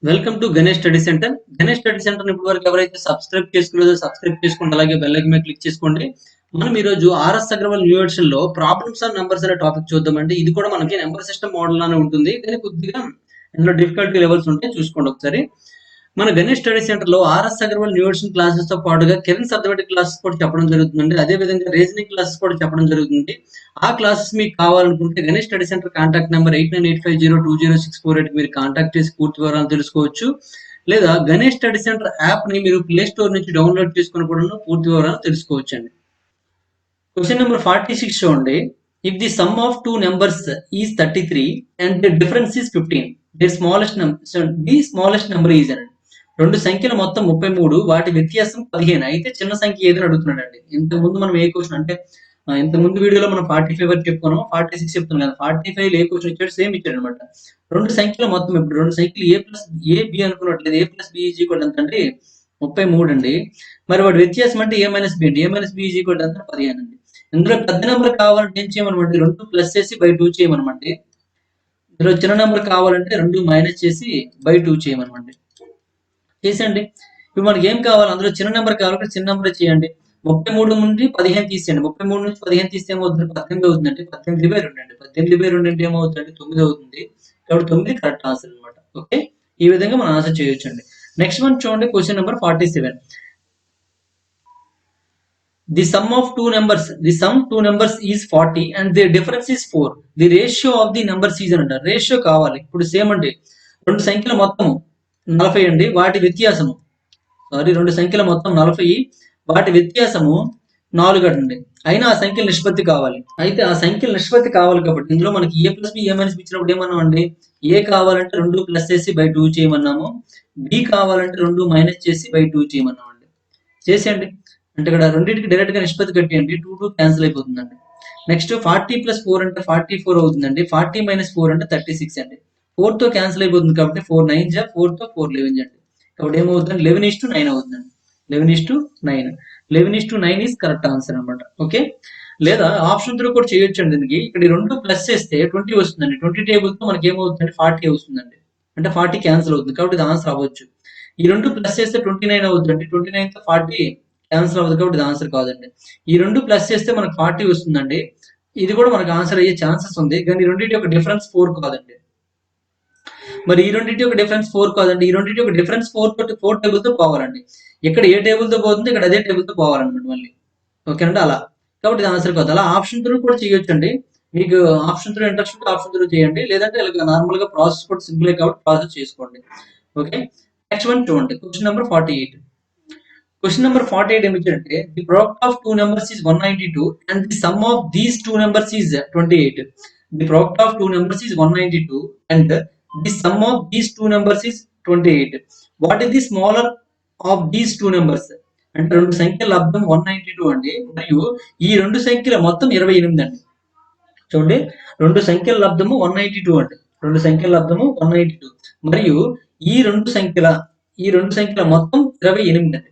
Welcome to Ganesh study centre. Ganesh study centre ఇప్పటి వరకు ఎవరైతే సబ్స్క్రైబ్ చేసుకోలేదో సబ్స్క్రైబ్ చేసుకోండి, అలాగే బెల్ ఐకాన్ మీద క్లిక్ చేసుకోండి. మనం ఈ రోజు ఆర్ఎస్ అగర్వాల్ న్యూ ఎడిషన్ లో ప్రాబ్లమ్స్ అండ్ నంబర్స్ అనే టాపిక్ చూద్దామండి. ఇది కూడా మనకి నెంబర్ సిస్టమ్ మోడల్ లానే ఉంటుంది, కానీ కొద్దిగా ఇందులో డిఫికల్టీ లెవెల్స్ ఉంటాయి, చూసుకోండి ఒకసారి. మన గణేష్ స్టడీ సెంటర్ లో R S Aggarwal new edition classes తో పాటుగా కెరెన్స్ అథమెటిక్ క్లాసెస్ కూడా చెప్పడం జరుగుతుందండి. అదే విధంగా రీజనింగ్ క్లాసెస్ కూడా చెప్పడం జరుగుతుంది. ఆ క్లాసెస్ మీకు కావాలనుకుంటే Ganesh study centre contact number 8985020648 మీరు కాంటాక్ట్ చేసి పూర్తి వివరాలు తెలుసుకోవచ్చు. లేదా గణేష్ స్టడీ సెంటర్ యాప్ ని మీరు ప్లే స్టోర్ నుంచి డౌన్లోడ్ చేసుకుని కూడా పూర్తి వివరాలు తెలుసుకోవచ్చు అండి. క్వశ్చన్ నెంబర్ 46 చూడండి. If the sum of two numbers is 33 and the difference is 15, the smallest number is అని. రెండు సంఖ్యల మొత్తం 33, వాటి వ్యత్యాసం 15. అయితే చిన్న సంఖ్య ఏదని అడుగుతున్నాడండి. ఇంతకు ముందు మనం ఏ క్వశ్చన్ అంటే ఇంత ముందు వీడియోలో మనం 45 వరకు చెప్పుకున్నాం, 46 చెప్తున్నాం కదా. 45 ఏ క్వశ్చన్ ఇచ్చాడు, సేమ్ ఇచ్చాడు అనమాట. రెండు సంఖ్యల మొత్తం, ఇప్పుడు రెండు సంఖ్యలు ఏ బి అనుకున్నట్లేదు. A plus B is equal ఎంత అంటే 33 అండి. మరి వాటి వ్యత్యాసం అంటే ఏ మైనస్ బి అండి. ఏ మైనస్ బి ఈజ్ ఈక్వల్ ఎంత 15 అండి. ఇందులో పెద్ద నెంబర్ కావాలంటే ఏం చేయమనమాట, 2 ప్లస్ చేసి బై 2 చేయమనమాట. ఇందులో చిన్న నెంబర్ కావాలంటే 2 మైనస్ చేసి బై 2 చేయమనమాట. చేసేయండి. ఇప్పుడు మనకి ఏం కావాలి, అందులో చిన్న నెంబర్ కావాలంటే చిన్న నెంబర్ చేయండి. 33 నుండి 15 తీసేయండి. 33 నుంచి 15 తీస్తే ఏమవుతుంది, 18 అవుతుందండి. 18/2 అండి. 18/2 అంటే ఏమవుతుంది, 9 అవుతుంది. కాబట్టి 9 కరెక్ట్ ఆన్సర్ అనమాట. ఓకే, ఈ విధంగా మనం ఆన్సర్ చేయొచ్చండి. నెక్స్ట్ వన్ చూడండి, question number 47. The sum two numbers is 40 and their difference is 4. The ratio of the numbers is అంట. రేషియో కావాలి. ఇప్పుడు సేమ్ అండి, రెండు సంఖ్యల మొత్తం 40 అండి, వాటి వ్యత్యాసము రెండు సంఖ్యల మొత్తం 40, వాటి వ్యత్యాసము 4 అండి. అయినా ఆ సంఖ్యల నిష్పత్తి కావాలి. అయితే ఆ సంఖ్యల నిష్పత్తి కావాలి కాబట్టి ఇందులో మనకి ఏ ప్లస్ బి ఏ మైనస్ బి ఇచ్చినప్పుడు ఏమన్నామండి, ఏ కావాలంటే 2 ప్లస్ చేసి బై 2 చేయమన్నాము, బి కావాలంటే 2 మైనస్ చేసి బై 2 చేయమన్నామండి. చేసేయండి. అంటే ఇక్కడ రెండింటికి డైరెక్ట్ గా నిష్పత్తి కట్టేయండి. 2 క్యాన్సిల్ అయిపోతుందండి. నెక్స్ట్ 40 ప్లస్ 4 అంటే 44 అవుతుందండి. 40 మైనస్ 4 అంటే 36 అండి. 4 తో క్యాన్సిల్ అయిపోతుంది కాబట్టి 4 9 జా 4 తో 4 11 అండి. కాబట్టి ఏమవుతుంది, 11:9 అవుతుందండి. 11:9. 11:9 ఈస్ కరెక్ట్ ఆన్సర్ అనమాట. ఓకే, లేదా ఆప్షన్ 3 కూడా చేయొచ్చు అండి. దీనికి ఇక్కడ 2 ప్లస్ చేస్తే 20 వస్తుందండి. 20 టేబుల్ తో మనకి ఏమవుతుందండి, 40 వస్తుందండి. అంటే 40 క్యాన్సిల్ అవుతుంది, కాబట్టి ఇది ఆన్సర్ అవ్వచ్చు. ఈ 2 ప్లస్ చేస్తే 29 అవుతుందండి. 29 తో 40 క్యాన్సిల్ అవ్వదు, కాబట్టి ఇది ఆన్సర్ కాదండి. ఈ 2 ప్లస్ చేస్తే మనకు 40 వస్తుందండి. ఇది కూడా మనకు ఆన్సర్ అయ్యే ఛాన్సెస్ ఉంది, కానీ ఈ రెండింటి యొక్క డిఫరెన్స్ 4 కాదండి. మరి ఈ రెండింటి యొక్క డిఫరెన్స్ 4 కాదండి. ఈ రెండింటి యొక్క డిఫరెన్స్ 4 టేబుల్ తో పోవాలండి. ఇక్కడ ఏ టేబుల్ తో పోతుంది, ఇక్కడ అదే టేబుల్ తో పోవాలన్నమాట మళ్ళీ. ఓకేనండి, అలా. కాబట్టి ఇది ఆన్సర్ కాదు. అలా ఆప్షన్ 3 కూడా చేయొచ్చండి. మీకు ఆప్షన్ 3 ఇంట్రెస్ట్ ఉంటే ఆప్షన్ 3 చేయండి, లేదంటే ఇలా నార్మల్ గా ప్రాసెస్ కూడా సింపుల్ కాబట్టి ప్రాసెస్ చేసుకోండి. ఓకే, నెక్స్ట్ వన్ చూడండి, క్వశ్చన్ నెంబర్ 48. క్వశ్చన్ నెంబర్ 48 ఏమి ఇచ్చారంటే, the product of two numbers is 192 and the sum of these two numbers is 28. The product of two numbers is 192 and the sum of these two numbers is 28. What is the smaller of these two numbers? అంటే రెండు సంఖ్యల లబ్ధం 192 అండి, మరియు ఈ రెండు సంఖ్యల మొత్తం 28 అండి. చూడండి, రెండు సంఖ్యల లబ్ధము 192 అండి. రెండు సంఖ్యల లబ్ధము 192 మరియు ఈ రెండు సంఖ్యల మొత్తం 28 అండి.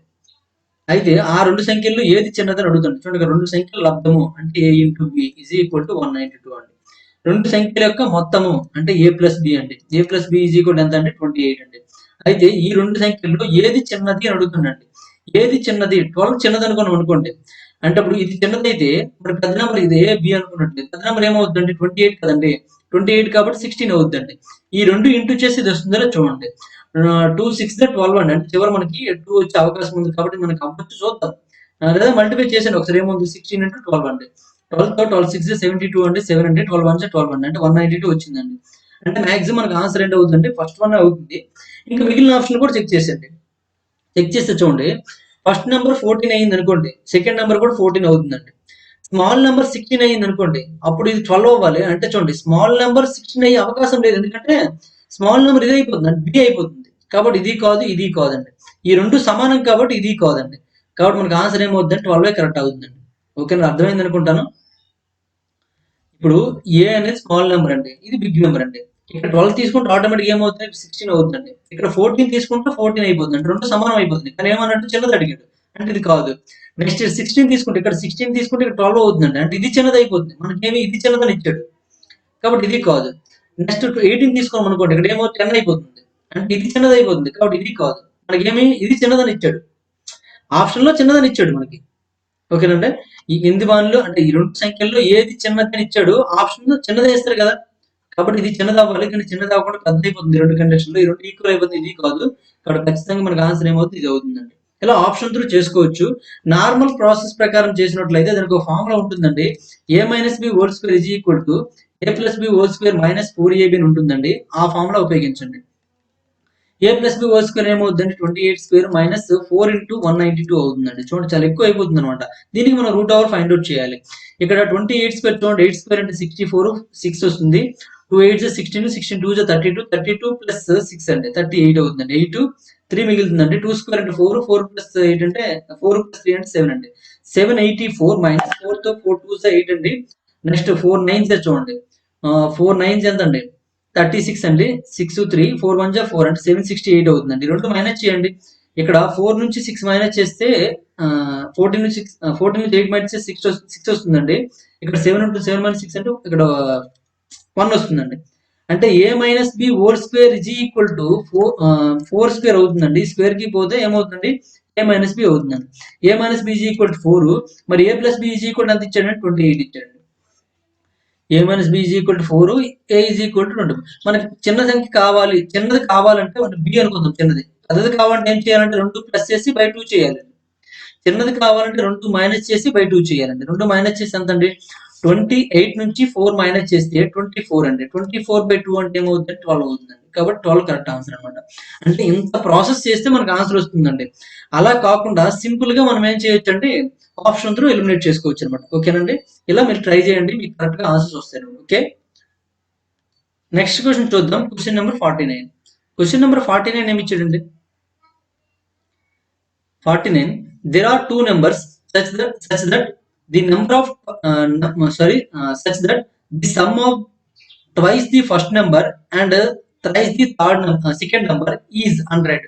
అయితే ఆ రెండు సంఖ్యల్లో ఏది చిన్నదని అడుగుతుంది. చూడండి, రెండు సంఖ్యల లబ్ధము అంటే a into B is equal to 192 అండి. రెండు సంఖ్యల యొక్క మొత్తము అంటే a ప్లస్ బి అండి. a plus B is equal ఎంత అంటే 28 అండి. అయితే ఈ రెండు సంఖ్యల్లో ఏది చిన్నది అని అడుగుతుందండి. ఏది చిన్నది, 12 చిన్నది అనుకున్నాం అనుకోండి. అంటే అప్పుడు ఇది చిన్నదైతే మరి పెద్ద నెంబర్ ఇది ఏ బి అనుకున్నట్టు పెద్ద నెంబర్ ఏమవుతుందండి, 28 కదండి. 28 కాబట్టి 16 అవుతుందండి. ఈ రెండు ఇంటూ చేసి ఇది వస్తుందో చూడండి. 2 6 12 అండి. అంటే చివరి మనకి 2 వచ్చే అవకాశం ఉంది, కాబట్టి మనకి అవ్వచ్చు, చూద్దాం. లేదా మల్టిప్లై చేసాను ఒకసారి, ఏముంది 16 into 12 అండి. 12 తో 12 6 72 అండి. 7 అంటే 12 1 12 అండి. అంటే 192 వచ్చిందండి. అంటే మాక్సిమం మనకు ఆన్సర్ ఏంటి అవుతుందంటే ఫస్ట్ వన్ అవుతుంది. ఇంకా మిగిలిన ఆప్షన్ కూడా చెక్ చేసేయండి. చెక్ చేస్తే చూడండి, ఫస్ట్ నెంబర్ 14 అయింది అనుకోండి, సెకండ్ నెంబర్ కూడా 14 అవుతుందండి. స్మాల్ నెంబర్ 16 అయింది అనుకోండి, అప్పుడు ఇది 12 అవ్వాలి. అంటే చూడండి, స్మాల్ నెంబర్ 16 అయ్యే అవకాశం లేదు, ఎందుకంటే స్మాల్ నెంబర్ ఇది అయిపోతుంది అంటే బి అయిపోతుంది. కాబట్టి ఇది కాదు, ఇది కాదండి. ఈ రెండు సమానం కాబట్టి ఇది కాదండి. కాబట్టి మనకు ఆన్సర్ ఏమవుతుందంటే 12 కరెక్ట్ అవుతుందండి. ఓకేనా, అర్థమైంది అనుకుంటాను. ఇప్పుడు ఏ అనేది స్మాల్ నెంబర్ అండి, ఇది బిగ్ నెంబర్ అండి. ఇక్కడ 12 తీసుకుంటే ఆటోమేటిక్ ఏమవుతుంది, 16 అవుతుందండి. ఇక్కడ 14 తీసుకుంటే 14 అయిపోతుంది, అంటే రెండు సమానం అయిపోతుంది. కానీ ఏమన్నట్టు చిన్నది అడిగాడు, అంటే ఇది కాదు. నెక్స్ట్ 16 తీసుకుంటే ఇక్కడ 16 తీసుకుంటే ఇక్కడ 12 అవుతుందండి, అంటే ఇది చిన్నది అయిపోతుంది. మనకేమి ఇది చిన్నదని ఇచ్చాడు, కాబట్టి ఇది కాదు. నెక్స్ట్ 18 తీసుకోమనుకోండి, ఇక్కడ ఏమో 10 అయిపోతుంది. అంటే ఇది చిన్నది అయిపోతుంది, కాబట్టి ఇది కాదు. మనకేమి ఇది చిన్నదని ఇచ్చాడు, ఆప్షన్ లో చిన్నదని ఇచ్చాడు మనకి. ఓకేనంటే ఈ ఎనిమిది బాన్లు అంటే ఈ రెండు సంఖ్యల్లో ఏది చిన్నదని ఇచ్చాడు, ఆప్షన్ చిన్నదే ఇస్తారు కదా, కాబట్టి ఇది చిన్నది అవ్వాలి, కానీ చిన్నది అవ్వకుండా పెద్ద అయిపోతుంది. రెండు కండిషన్ లో ఈ రెండు ఈక్వల్ అయిపోతుంది, ఇది కాదు, కాబట్టి ఖచ్చితంగా మనకి ఆన్సర్ ఏమవుతుంది, ఇది అవుతుందండి. ఇలా ఆప్షన్ త్రూ చేసుకోవచ్చు. నార్మల్ ప్రాసెస్ ప్రకారం చేసినట్లయితే దానికి ఒక ఫార్ములా ఉంటుందండి. a minus B whole square is equal to a plus B whole square minus 4ab అని ఉంటుందండి. ఆ ఫార్ములా ఉపయోగించండి. a plus B whole square ఏమవుతుందండి, 28 స్క్వేర్ మైనస్ 4 ఇంటూ 192 అవుతుందండి. చూడండి చాలా ఎక్కువ అయిపోతుంది అనమాట. దీనికి మనం రూట్ ఓవర్ ఫైండ్ అవుట్ చేయాలి. ఇక్కడ 28 స్క్వేర్ చూడండి, 8 స్క్వేర్ అంటే 64, 6 వస్తుంది. 2 8 16, 16 2 32, 32 ప్లస్ 6 అంటే 38 అవుతుందండి. 8 3 మిగులుతుందండి. 2 స్క్వేర్ అంటే 4, 4 ప్లస్ 8 అంటే 4 ప్లస్ 3 అంటే 7 అండి. 784 మైనస్ 4 తో 4 2 8 అండి. నెక్స్ట్ 4 9 చూడండి, 4 9 ఎంత అండి, 36 అండి. 6 3 4 1 జా 4 అంటే 768 అవుతుందండి. రెండు మైనస్ చేయండి. ఇక్కడ 4 నుంచి 6 మైనస్ చేస్తే 14 నుంచి 6 14 నుంచి 8 మైనస్ చేస్తే 6 వస్తుందండి. ఇక్కడ 7 ఉంటుంది, 7 మైనస్ 6 అంటే ఇక్కడ 1 వస్తుందండి. అంటే a minus B whole square is equal to 4 square అవుతుందండి. స్క్వేర్ కి పోతే ఏమవుతుందండి, a మైనస్ బి అవుతుందండి. a minus B is equal to 4, మరి a plus B is equal ఎంత ఇచ్చాడంటే 28 ఇచ్చాడు. a minus B is equal to 4, a is equal to 20. మనకి చిన్న సంఖ్య కావాలి, చిన్నది కావాలంటే మనం బి అనుకుందాం చిన్నది. పెద్దది కావాలంటే ఏం చేయాలంటే 2 ప్లస్ చేసి బై 2 చేయాలి. చిన్నది కావాలంటే 2 మైనస్ చేసి బై 2 చేయాలండి. 2 మైనస్ చేసి ఎంత అండి, 28 నుంచి 4 మైనస్ చేస్తే 24 అండి. 24/2 అంటే ఏమవుతుంది, 12 అవుతుందండి. కాబట్టి 12 కరెక్ట్ ఆన్సర్ అనమాట. అంటే ఇంత ప్రాసెస్ చేస్తే మనకు ఆన్సర్ వస్తుందండి. అలా కాకుండా సింపుల్ గా మనం ఏం చేయొచ్చు అంటే ఆప్షన్ త్రూ ఎలిమినేట్ చేసుకోవచ్చు అనమాట. ఓకేనండి, ఇలా మీరు ట్రై చేయండి, మీకు కరెక్ట్ గా ఆన్సర్స్ వస్తాయి. ఓకే, నెక్స్ట్ క్వశ్చన్ చూద్దాం. Question number 49. క్వశ్చన్ నెంబర్ 49 ఏమి ఇచ్చాడండి, 49. There are two numbers such that the number of such that the sum of twice the first number and thrice the second number is 100,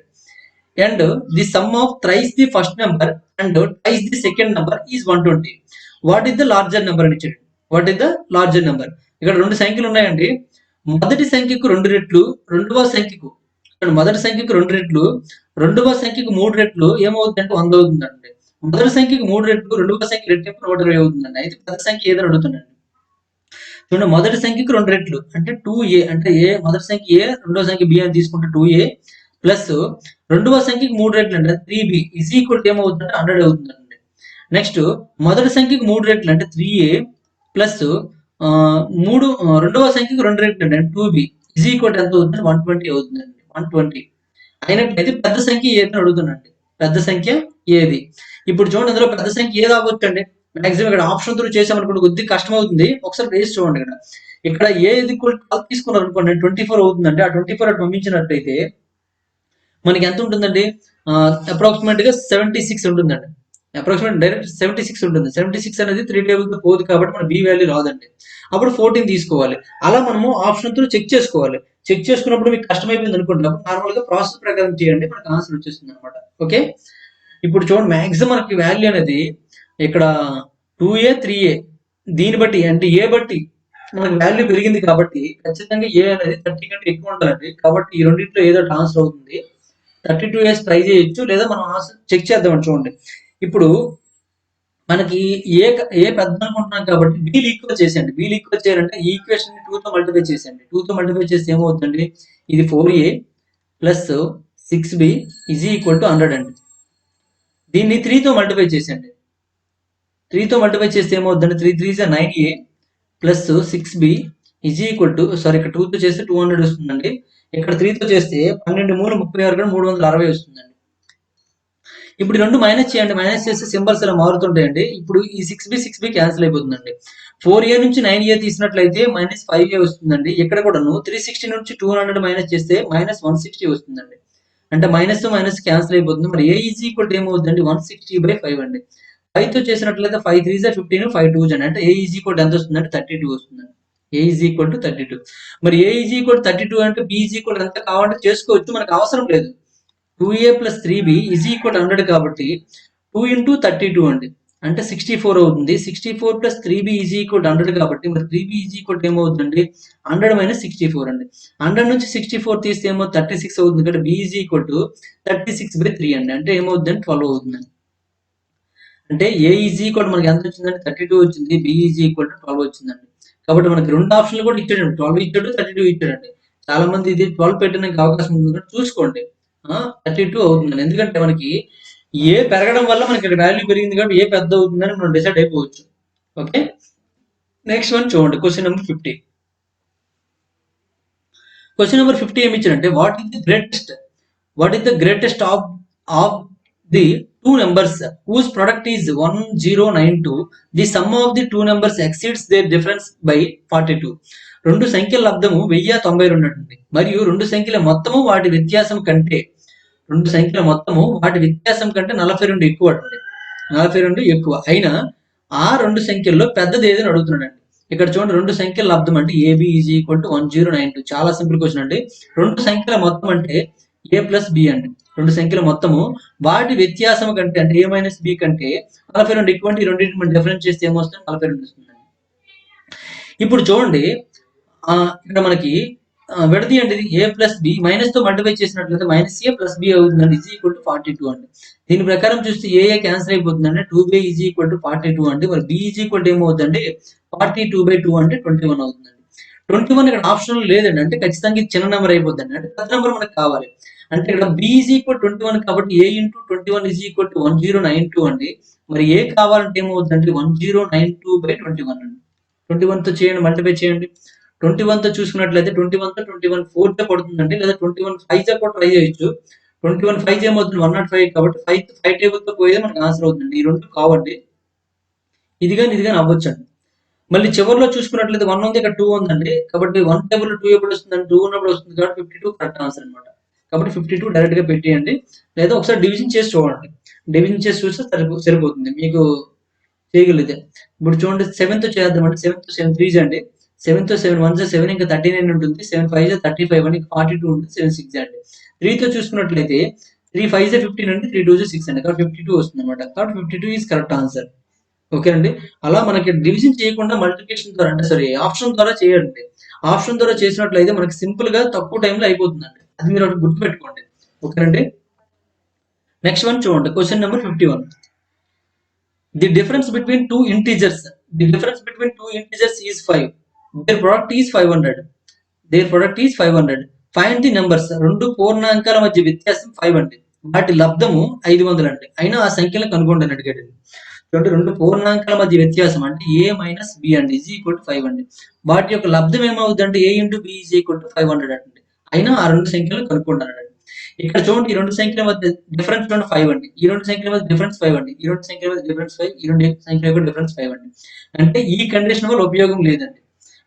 and the sum of thrice the first number and twice the second number is 120. What is the larger number అని ఇచ్చాడు. What is the larger number? ఇక్కడ రెండు సంఖ్యలు ఉన్నాయండి. మొదటి సంఖ్యకు 2 రెట్లు, రెండవ సంఖ్యకు మొదటి సంఖ్యకు 2 రెట్లు, రెండవ సంఖ్యకు 3 రెట్లు ఏమవుతుంది అంటే 100 అవుతుందండి. మొదటి సంఖ్యకు 3 రెట్లు, రెండవ సంఖ్య రెట్టింపు 120 అవుతుందండి. అయితే పెద్ద సంఖ్య ఏదని అడుగుతున్నాండి. చూడండి, మొదటి సంఖ్యకు 2 రెట్లు అంటే 2a, అంటే ఏ మొదటి సంఖ్య ఏ, రెండవ సంఖ్య బి అని తీసుకుంటే 2a ప్లస్ రెండవ సంఖ్యకు 3 రెట్లు అంటే 3b ఈజ్ ఈక్వల్ టు ఏమవుతుందంటే 100 అవుతుందండి. నెక్స్ట్ మొదటి సంఖ్యకు 3 రెట్లు అంటే 3a ప్లస్ రెండవ సంఖ్యకు 2 రెట్లు అంటే 2b ఈజ్ ఈక్వల్ టు ఎంత అవుతుంది, 120 అవుతుందండి. 120 అయినట్లయితే పెద్ద సంఖ్య ఏదని అడుగుతున్నాండి. పెద్ద సంఖ్య ఏది? ఇప్పుడు చూడండి, అందులో పెద్ద సంఖ్య ఏది అవ్వచ్చు అండి. మాక్సిమం ఇక్కడ ఆప్షన్ త్రూ చేసామనుకోండి కొద్దిగా కష్టం అవుతుంది. ఒకసారి వేసి చూడండి. ఇక్కడ ఏ ఇది 12 తీసుకున్నారు అనుకోండి, 24 అవుతుందండి. ఆ 24 అటు పంపించినట్లయితే మనకి ఎంత ఉంటుందండి, అప్రాక్సిమేట్ గా 76 ఉంటుందండి. అప్రాక్సిమేట్ డైరెక్ట్ 76 ఉంటుంది. 76 అనేది 3 టేబుల్ తో పోదు కాబట్టి మన బి వాల్యూ రాదండి. అప్పుడు 14 తీసుకోవాలి. అలా మనము ఆప్షన్ త్రూ చెక్ చేసుకోవాలి. చెక్ చేసుకున్నప్పుడు మీకు కష్టమైపోయింది అనుకోండి, నార్మల్ గా ప్రాసెస్ ప్రకారం చేయండి, మనకు ఆన్సర్ వచ్చేస్తుంది అనమాట. ఓకే, ఇప్పుడు చూడండి, మాక్సిమం మనకి వాల్యూ అనేది ఇక్కడ 2a 3a దీన్ని బట్టి అంటే ఏ బట్టి మనకి వాల్యూ పెరిగింది కాబట్టి ఖచ్చితంగా ఏ అనేది 30 కంటే ఎక్కువ ఉండాలండి. కాబట్టి ఈ రెండింటిలో ఏదో ఆన్సర్ అవుతుంది. 32 ఇయర్స్ ట్రై చేయొచ్చు, లేదా మనం ఆన్సర్ చెక్ చేద్దామని చూడండి. ఇప్పుడు మనకి ఏ ఏ పెద్ద అనుకుంటున్నాం కాబట్టి బి ఈక్వల్ చేసేయండి. బి ఈక్వల్ చేయాలంటే ఈ ఈక్వేషన్ 2 తో మల్టిప్లై చేసేయండి. 2 తో మల్టిప్లై చేస్తే ఏమవుతుందండి, ఇది 4a plus 6b is equal to 100 అండి. దీన్ని 3 తో మల్టిప్లై చేసేయండి. 3 తో మల్టిప్లై చేస్తే ఏమవుతుందండి, 3 3 is 9a plus 6b is equal to ఇక్కడ 2 తో చేస్తే 200 వస్తుందండి. ఇక్కడ 3 తో చేస్తే 12 3 36 360 వస్తుందండి. ఇప్పుడు రెండు మైనస్ చేయండి. మైనస్ చేస్తే సింబల్స్ ఇలా మారుతుంటాయండి. ఇప్పుడు ఈ 6b క్యాన్సిల్ అయిపోతుందండి. 4a నుంచి 9a తీసినట్లయితే మైనస్ 5a వస్తుందండి. ఇక్కడ కూడాను 360 నుంచి 200 మైనస్ చేస్తే మైనస్ 160 వస్తుందండి. అంటే మైనస్ తో మైనస్ క్యాన్సిల్ అయిపోతుంది. మరి ఏ ఈజ్ ఈక్వల్ టు ఏమవుతుందండి, 160/5 అండి. 5 తో చేసినట్లయితే 5 3 15 5 2 అండి. అంటే ఏ ఈజ్ ఈక్వల్ టు ఎంత వస్తుందంటే 32 వస్తుందండి. ఏ ఈజ్ ఈక్వల్ టు 32. మరి ఏ ఈజ్ ఈక్వల్ టు 32 అంటే బి ఈజ్ ఈక్వల్ ఎంత కావాలంటే చేసుకోవచ్చు, మనకు అవసరం లేదు. 2a plus 3b is equal 100 కాబట్టి 2 into 32 అండి. అంటే 64 అవుతుంది. 64 ప్లస్ 3b ఈజ్ ఈక్వల్ 100 కాబట్టి మరి 3b ఈజ్ ఈక్వల్ ఏమవుతుందండి 100 మైనస్ 64 అండి. 100 నుంచి 64 తీస్తే ఏమో 36 అవుతుంది కాబట్టి b ఈజ్ ఈక్వల్ టు 36/3 అండి. అంటే ఏమవుతుందండి 12 అవుతుందండి. అంటే ఏ ఈజ్ ఈక్వల్ మనకి ఎంత వచ్చిందంటే 32 వచ్చింది, బి ఈజ్ ఈక్వల్ టు 12 వచ్చిందండి. కాబట్టి మనకి రెండు ఆప్షన్లు కూడా ఇచ్చాడండి, 12 ఇచ్చాడు, 32 ఇచ్చాడండి. చాలా మంది ఇది 12 పెట్టడానికి అవకాశం ఉంది కాబట్టి చూసుకోండి. 32 అవుతుందండి. ఎందుకంటే మనకి ఏ పెరగడం వల్ల మనకి ఇక్కడ వాల్యూ పెరిగింది కాబట్టి ఏ పెద్ద అవుతుందని మనం డిసైడ్ అయిపోవచ్చు. ఓకే, నెక్స్ట్ వన్ చూడండి, క్వశ్చన్ నెంబర్ 50. క్వశ్చన్ నెంబర్ 50 ఏమి ఇచ్చారంటే what is the greatest of the two numbers whose product is 1092, the sum of the two numbers exceeds their difference by 42. రెండు సంఖ్యల లబ్ధము 1092 అండి. మరియు రెండు సంఖ్యల మొత్తము వాటి వ్యత్యాసం కంటే 42 ఎక్కువ అండి. 42 ఎక్కువ అయినా ఆ రెండు సంఖ్యల్లో పెద్దది ఏదని అడుగుతున్నాడండి. ఇక్కడ చూడండి, రెండు సంఖ్యల లబ్ధం అంటే ఏబి ఈజ్ ఈక్వల్ టు 1092. చాలా సింపుల్ క్వశ్చన్ అండి. రెండు సంఖ్యల మొత్తం అంటే ఏ ప్లస్ బి అండి. రెండు సంఖ్యల మొత్తము వాటి వ్యత్యాసం కంటే అంటే ఏ మైనస్ బి కంటే 42 ఎక్కువ అంటే ఈ రెండింటిని మనం డిఫరెన్స్ చేస్తే ఏమొస్తుంది 42 వస్తుందండి. ఇప్పుడు చూడండి, ఇక్కడ మనకి విడదీయండి, ఏ ప్లస్ బి మైనస్ తో మల్టిప్లై చేసినట్లయితే మైనస్ ఏ ప్లస్ బి అవుతుందండి, ఈజ్ ఈక్వల్ టు 42 అండి. దీని ప్రకారం చూస్తే ఏ క్యాన్సిల్ అయిపోతుందండి, 2b ఈజ్ ఈక్వల్ టు 42 అండి. మరి బి ఈజ్ ఈక్వల్ టు ఏమవుతుందండి 42/2 అంటే 21 అవుతుందండి. 21 ఇక్కడ ఆప్షన్ లేదండి, అంటే ఖచ్చితంగా ఇది చిన్న నెంబర్ అయిపోతుందండి, అంటే పెద్ద నెంబర్ మనకు కావాలి. అంటే ఇక్కడ బి ఈజ్ ఈక్వల్ 21 కాబట్టి ఏ ఇంటూ 21 ఈజ్ ఈక్వల్ టు 1092 అండి. మరి ఏ కావాలంటే ఏమవుతుందంటే 1092/21 అండి. 21 తో చేయండి, మల్టిప్లై చేయండి. 21 తో చూసుకున్నట్లయితే 21 తో 21 4 తో పడుతుందండి, లేదా 21 5 తో కూడా ట్రై చేయొచ్చు. 21 5 ఏమవుతుంది 105 కాబట్టి 5 టేబుల్ తో పోయేది మనకి ఆన్సర్ అవుతుంది. ఈ రెండు కావండి, ఇది కానీ అవ్వచ్చండి. మళ్ళీ చివరిలో చూసుకున్నట్లయితే 1 ఉంది, ఇక్కడ 2 ఉందండి. కాబట్టి 1 టేబుల్ 2 ఎప్పుడు వస్తుందండి, 2 ఉన్నప్పుడు వస్తుంది కాబట్టి 52 కరెక్ట్ ఆన్సర్ అనమాట. కాబట్టి 52 డైరెక్ట్ గా పెట్టేయండి, లేదా ఒకసారి డివిజన్ చేసి చూడండి. డివిజన్ చేసి చూస్తే సరిపోతుంది మీకు చేయగలిగితే. ఇప్పుడు చూడండి 7 తో చేద్దామండి. 7 తో 7 3 అండి. 7 తో 7 1 7 ఇంకా 39 ఉంటుంది. 7 5 35 అండి, 42 ఉంటుంది. 7 6 అండి. 3 తో చూసుకున్నట్లయితే 3 5 15 అండి, 3 2 6 అండి. కాబట్టి 52 వస్తుంది అనమాట. కాబట్టి 52 ఈజ్ కరెక్ట్ ఆన్సర్. ఓకే అండి. అలా మనకి డివిజన్ చేయకుండా మల్టిప్లికేషన్ ద్వారా అంటే ఆప్షన్ ద్వారా చేయండి. ఆప్షన్ ద్వారా చేసినట్లయితే మనకి సింపుల్ గా తక్కువ టైంలో అయిపోతుందండి. అది మీరు ఒకటి గుర్తుపెట్టుకోండి. ఓకేనండి. నెక్స్ట్ వన్ చూడండి, question number 51. The difference between two integers is 5. Their product is 500. Find the numbers. రెండు పూర్ణాంకాల మధ్య వ్యత్యాసం 5 అండి. వాటి లబ్ధము 500 అండి. అయినా ఆ సంఖ్యలను కనుగొండి అని అడిగాడు. చూడండి, రెండు పూర్ణాంకాల మధ్య వ్యత్యాసం అంటే ఏ మైనస్ బి అండి, ఈజ్ ఈక్వల్ టు 5 అండి. వాటి యొక్క లబ్ధం ఏమవుతుంది అంటే a into B is equal to 500 అండి. అయినా ఆ రెండు సంఖ్యలను కనుక్కుంటానండి. ఇక్కడ చూడండి, ఈ రెండు సంఖ్యల మధ్య డిఫరెన్స్ చూడండి 5 అండి. ఈ రెండు సంఖ్యల మధ్య డిఫరెన్స్ 5 అండి. ఈ రెండు సంఖ్యల మధ్య డిఫరెన్స్ 5, ఈ రెండు సంఖ్యల యొక్క డిఫరెన్స్ 5 అండి. అంటే ఈ కండిషన్ వల్ల ఉపయోగం లేదండి.